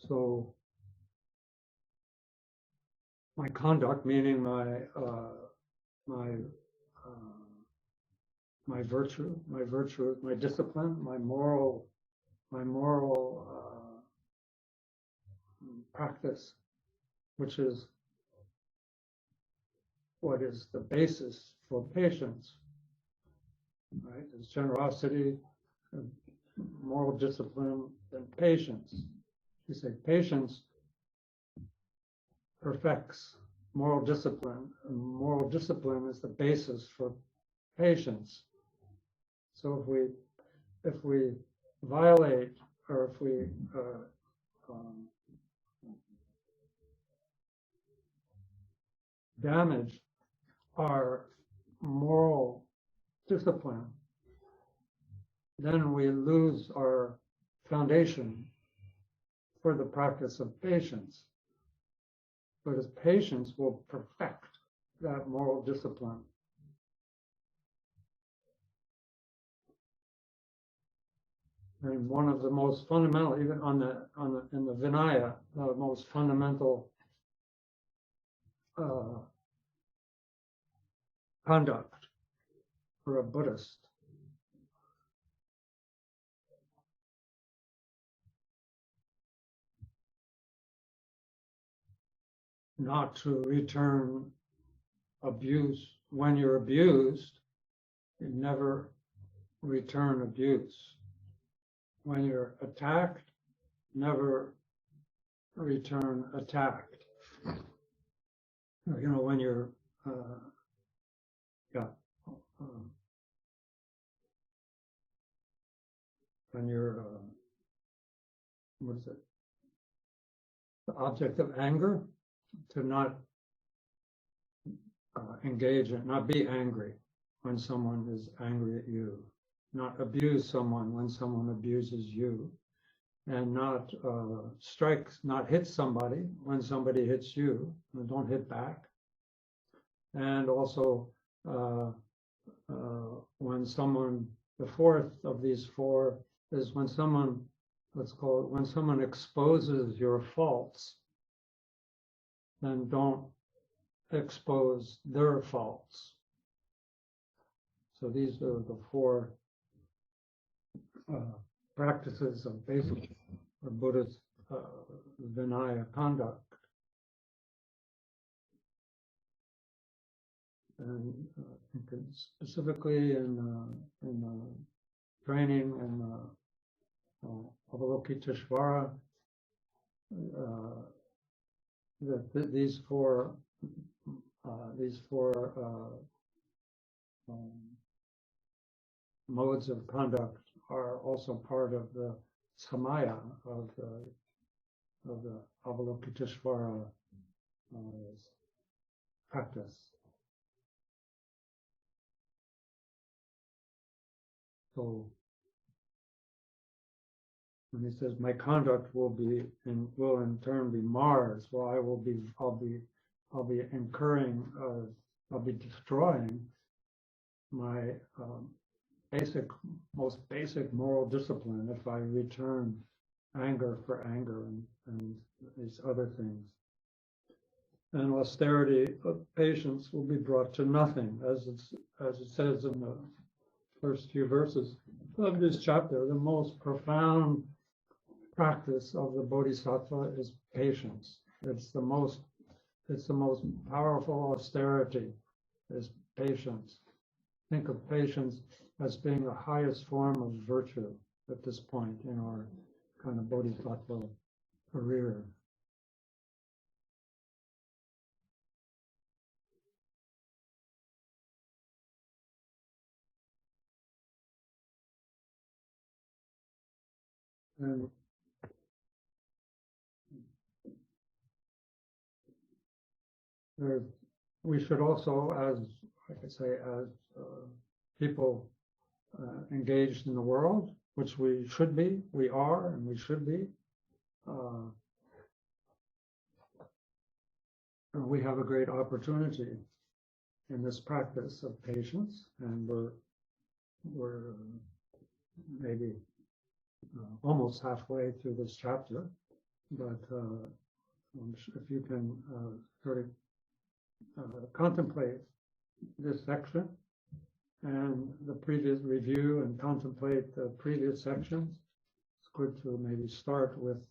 So my conduct, meaning my virtue, my discipline, my moral practice, which is what is the basis for patience, right? Is generosity, moral discipline, and patience. You say patience perfects moral discipline, and moral discipline is the basis for patience. So if we violate, or if we damage our moral discipline, then we lose our foundation for the practice of patience. But as patience will perfect that moral discipline. And one of the most fundamental, even in the Vinaya, the most fundamental conduct for a Buddhist not to return abuse. When you're abused, you never return abuse. When you're attacked, never return attacked. You know, when you're, when you're, what is it? The object of anger, to not engage in, not be angry when someone is angry at you, not abuse someone when someone abuses you, and not strike, not hit somebody when somebody hits you, and don't hit back. And also when someone, the fourth of these four is when someone, let's call it, when someone exposes your faults, then don't expose their faults. So these are the four practices of basic Buddhist Vinaya conduct. And specifically in training in Avalokiteshvara, that these four modes of conduct are also part of the samaya of the Avalokiteshvara practice. So when he says my conduct will in turn be marred, well, I'll be incurring, I'll be destroying my most basic moral discipline if I return anger for anger and these other things. And austerity of patience will be brought to nothing, as it says in the first few verses of this chapter. The most profound practice of the Bodhisattva is patience. It's the most powerful austerity is patience. Think of patience as being the highest form of virtue at this point in our kind of Bodhisattva career. And we should also, as like I say, as people engaged in the world, which we should be, we are, and we should be. We have a great opportunity in this practice of patience, and we're maybe almost halfway through this chapter, but if you can sort of contemplate this section and the previous review and contemplate the previous sections, it's good to maybe start with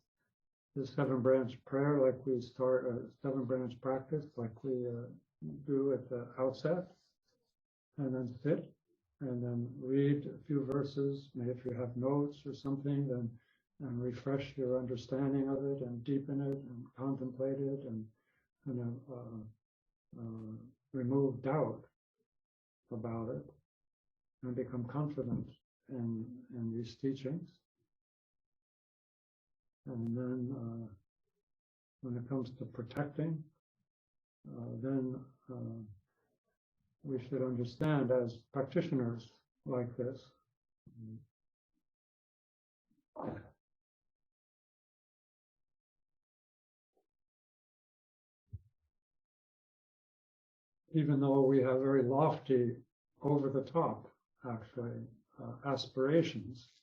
the 7-branch prayer, like we start a 7-branch practice, like we do at the outset, and then sit, and then read a few verses. Maybe if you have notes or something, then and refresh your understanding of it, and deepen it, and contemplate it, and remove doubt about it, and become confident in these teachings. And then when it comes to protecting, then we should understand as practitioners like this, even though we have very lofty, over the top, actually, aspirations.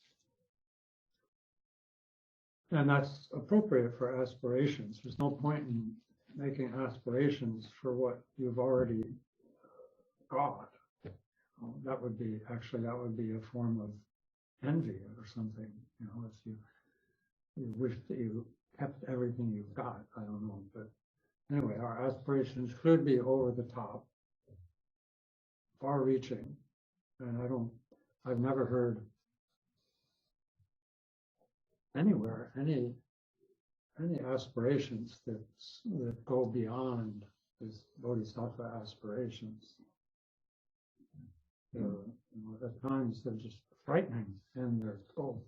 And that's appropriate for aspirations. There's no point in making aspirations for what you've already got. That would be a form of envy or something. You know, if you wish that you kept everything you've got. I don't know, but anyway, our aspirations should be over the top, far-reaching, and I've never heard anywhere any aspirations that go beyond these bodhisattva aspirations. At times they're just frightening, and they're so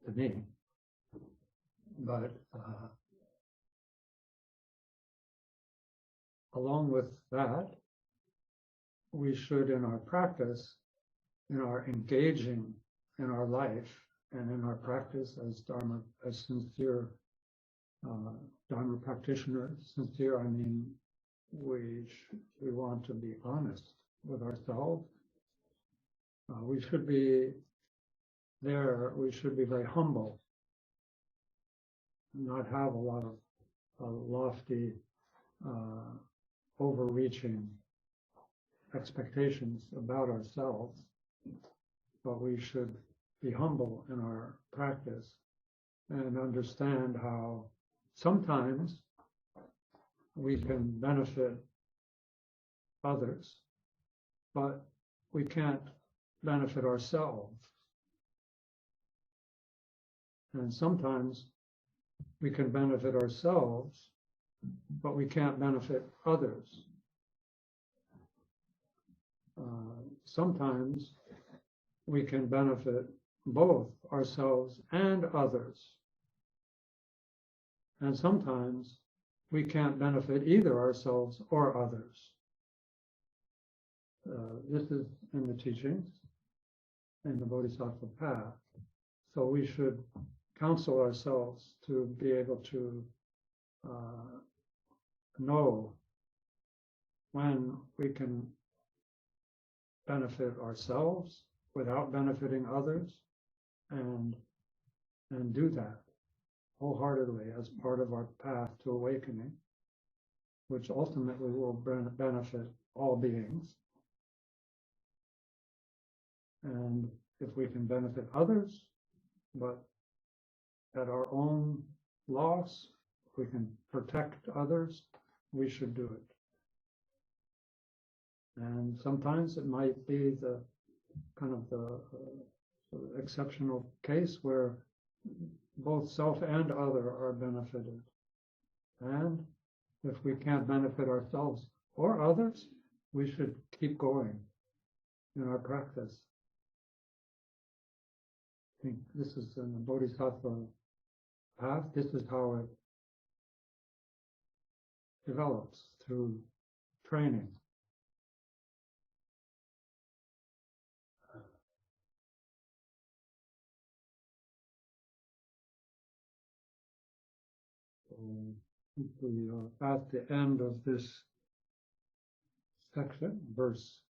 to me. But along with that, we should, in our practice, in our engaging in our life and in our practice as Dharma, as sincere Dharma practitioners, sincere, I mean, we want to be honest with ourselves. We should be very humble, not have a lot of lofty, overreaching expectations about ourselves, but we should be humble in our practice and understand how sometimes we can benefit others, but we can't benefit ourselves. And sometimes we can benefit ourselves, but we can't benefit others. Sometimes we can benefit both ourselves and others. And sometimes we can't benefit either ourselves or others. This is in the teachings, in the Bodhisattva path. So we should counsel ourselves to be able to know when we can benefit ourselves without benefiting others, and do that wholeheartedly as part of our path to awakening, which ultimately will benefit all beings. And if we can benefit others, but at our own loss, if we can protect others, we should do it. And sometimes it might be the kind of the exceptional case where both self and other are benefited. And if we can't benefit ourselves or others, we should keep going in our practice. think this is in the Bodhisattva path. This is how it develops through training. We are at the end of this section, verse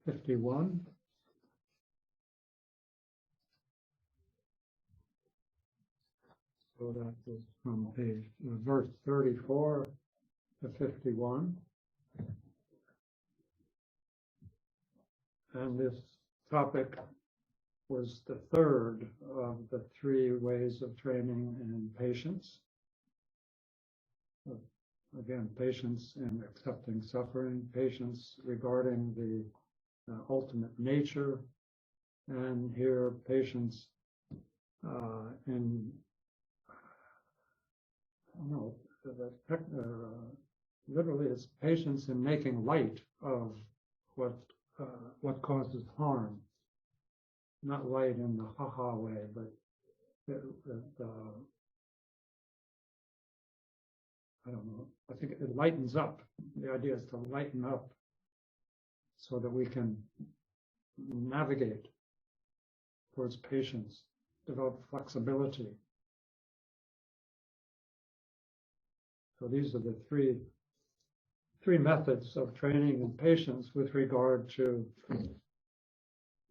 51. So that is from page verse 34 to 51. And this topic was the third of the three ways of training in patience. Again, patience in accepting suffering, patience regarding the ultimate nature, and here patience in, I don't know, literally it's patience in making light of what causes harm. Not light in the ha-ha way, but I don't know. I think it lightens up. The idea is to lighten up so that we can navigate towards patience, develop flexibility. So these are the three methods of training in patience with regard to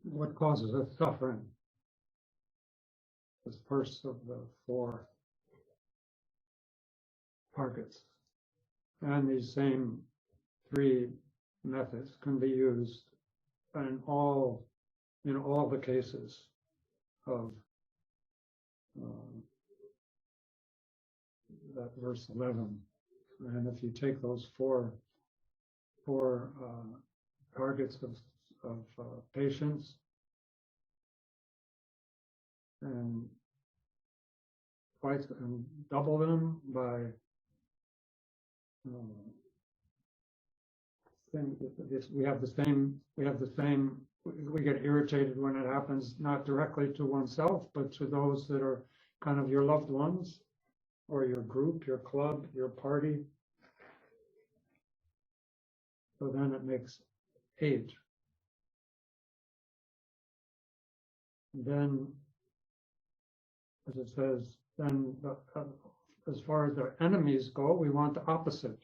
what causes us suffering. The first of the four targets. And these same three methods can be used in all the cases of that verse 11. And if you take those four targets of patience and twice and double them by we get irritated when it happens, not directly to oneself, but to those that are kind of your loved ones, or your group, your club, your party. So then it makes 8. And then, as it says, then as far as our enemies go, we want the opposite.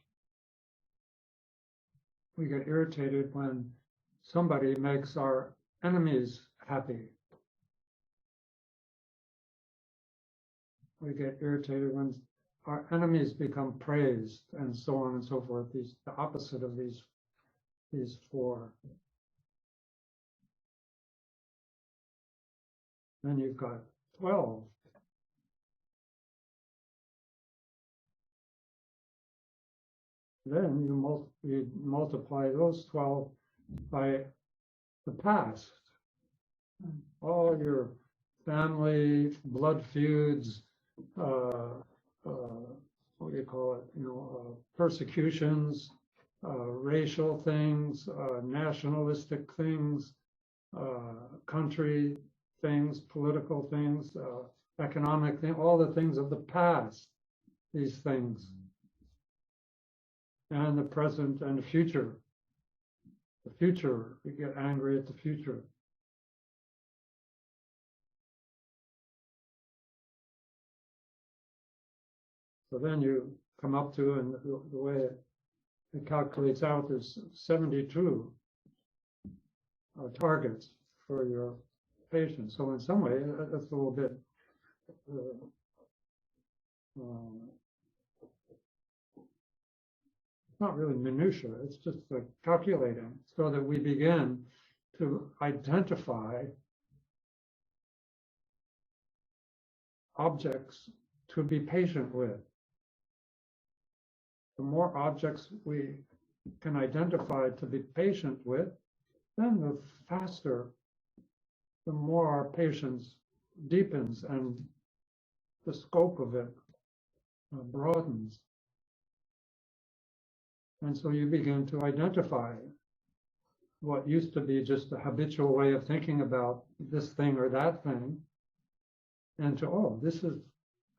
We get irritated when somebody makes our enemies happy. We get irritated when our enemies become praised, and so on and so forth. The opposite of these 4. Then you've got 12. Then you multiply those 12 by the past. All your family, blood feuds, what do you call it? Persecutions, racial things, nationalistic things, country things, political things, economic things, all the things of the past, these things. And the present and the future. The future, we get angry at the future. So then you come up to, and the way it calculates out, there's 72 targets for your patient. So in some way, that's a little bit not really minutia, it's just like calculating, so that we begin to identify objects to be patient with. The more objects we can identify to be patient with, then the faster, the more our patience deepens and the scope of it broadens. And so you begin to identify what used to be just a habitual way of thinking about this thing or that thing, into, oh, this is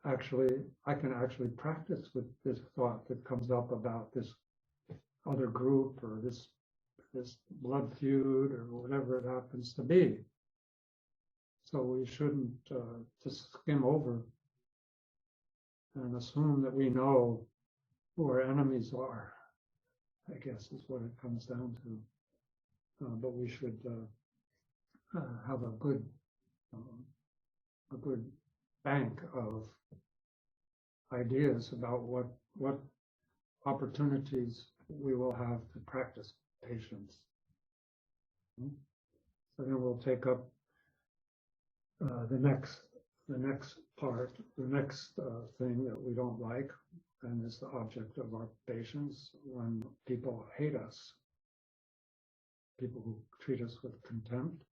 actually, I can actually practice with this thought that comes up about this other group or this blood feud or whatever it happens to be. So we shouldn't just skim over and assume that we know who our enemies are, I guess is what it comes down to. But we should have a good bank of ideas about what opportunities we will have to practice patience. So then we'll take up the next part, the next thing that we don't like, and is the object of our patience when people hate us, people who treat us with contempt.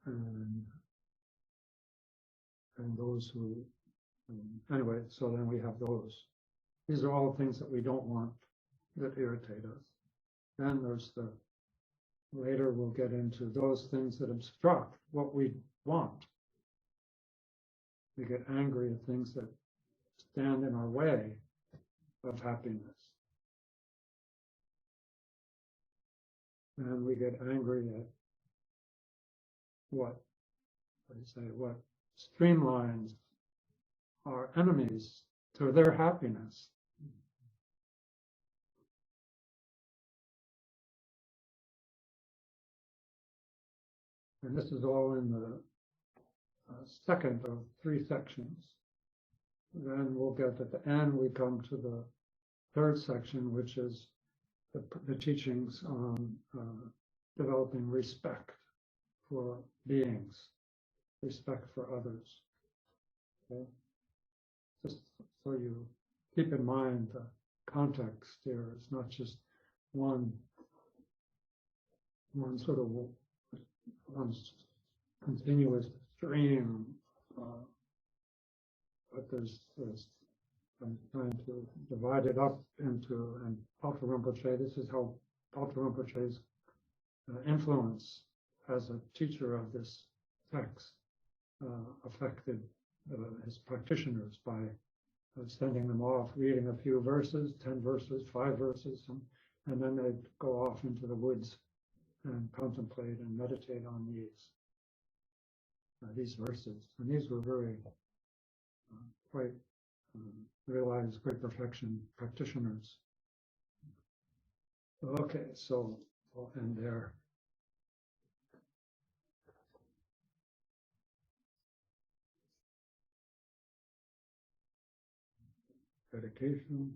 And those who, anyway, so then we have those. These are all things that we don't want, that irritate us. Then there's later we'll get into those things that obstruct what we want. We get angry at things that stand in our way of happiness. And we get angry at what streamlines our enemies to their happiness. And this is all in the second of 3 sections. Then we'll get at the end, we come to the 3rd section, which is the teachings on developing respect for beings, respect for others. Okay? Just so you keep in mind the context here. It's not just one sort of one continuous stream, but I'm trying to divide it up into, and Alpha Rinpoche, this is how Alpha Rinpoche's influence as a teacher of this text affected his practitioners by sending them off, reading a few verses, 10 verses, 5 verses, and then they'd go off into the woods and contemplate and meditate on these verses. And these were very quite realized great perfection practitioners. Okay, so I'll end there. Dedication.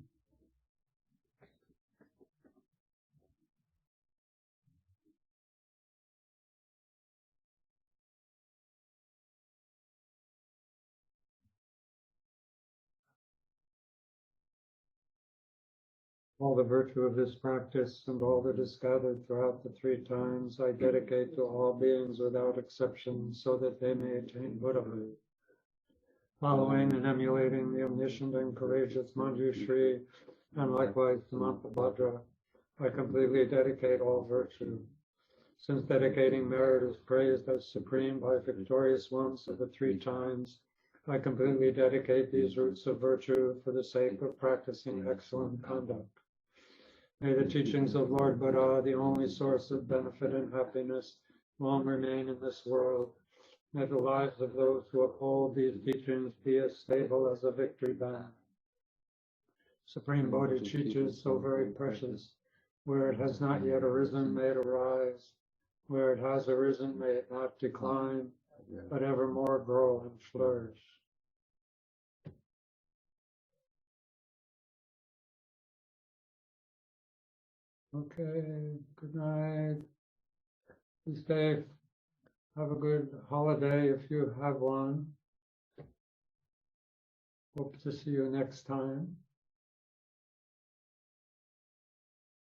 All the virtue of this practice and all that is gathered throughout the 3 times I dedicate to all beings without exception, so that they may attain Buddhahood. Following and emulating the omniscient and courageous Manjushri, and likewise Samantabhadra, I completely dedicate all virtue. Since dedicating merit is praised as supreme by victorious ones of the 3 times, I completely dedicate these roots of virtue for the sake of practicing excellent conduct. May the teachings of Lord Buddha, the only source of benefit and happiness, long remain in this world. May the lives of those who uphold these teachings be as stable as a victory band. Supreme Bodhicharyavatara, so very precious, where it has not yet arisen, may it arise. Where it has arisen, may it not decline, but evermore grow and flourish. Okay, good night. Be safe. Have a good holiday if you have one. Hope to see you next time.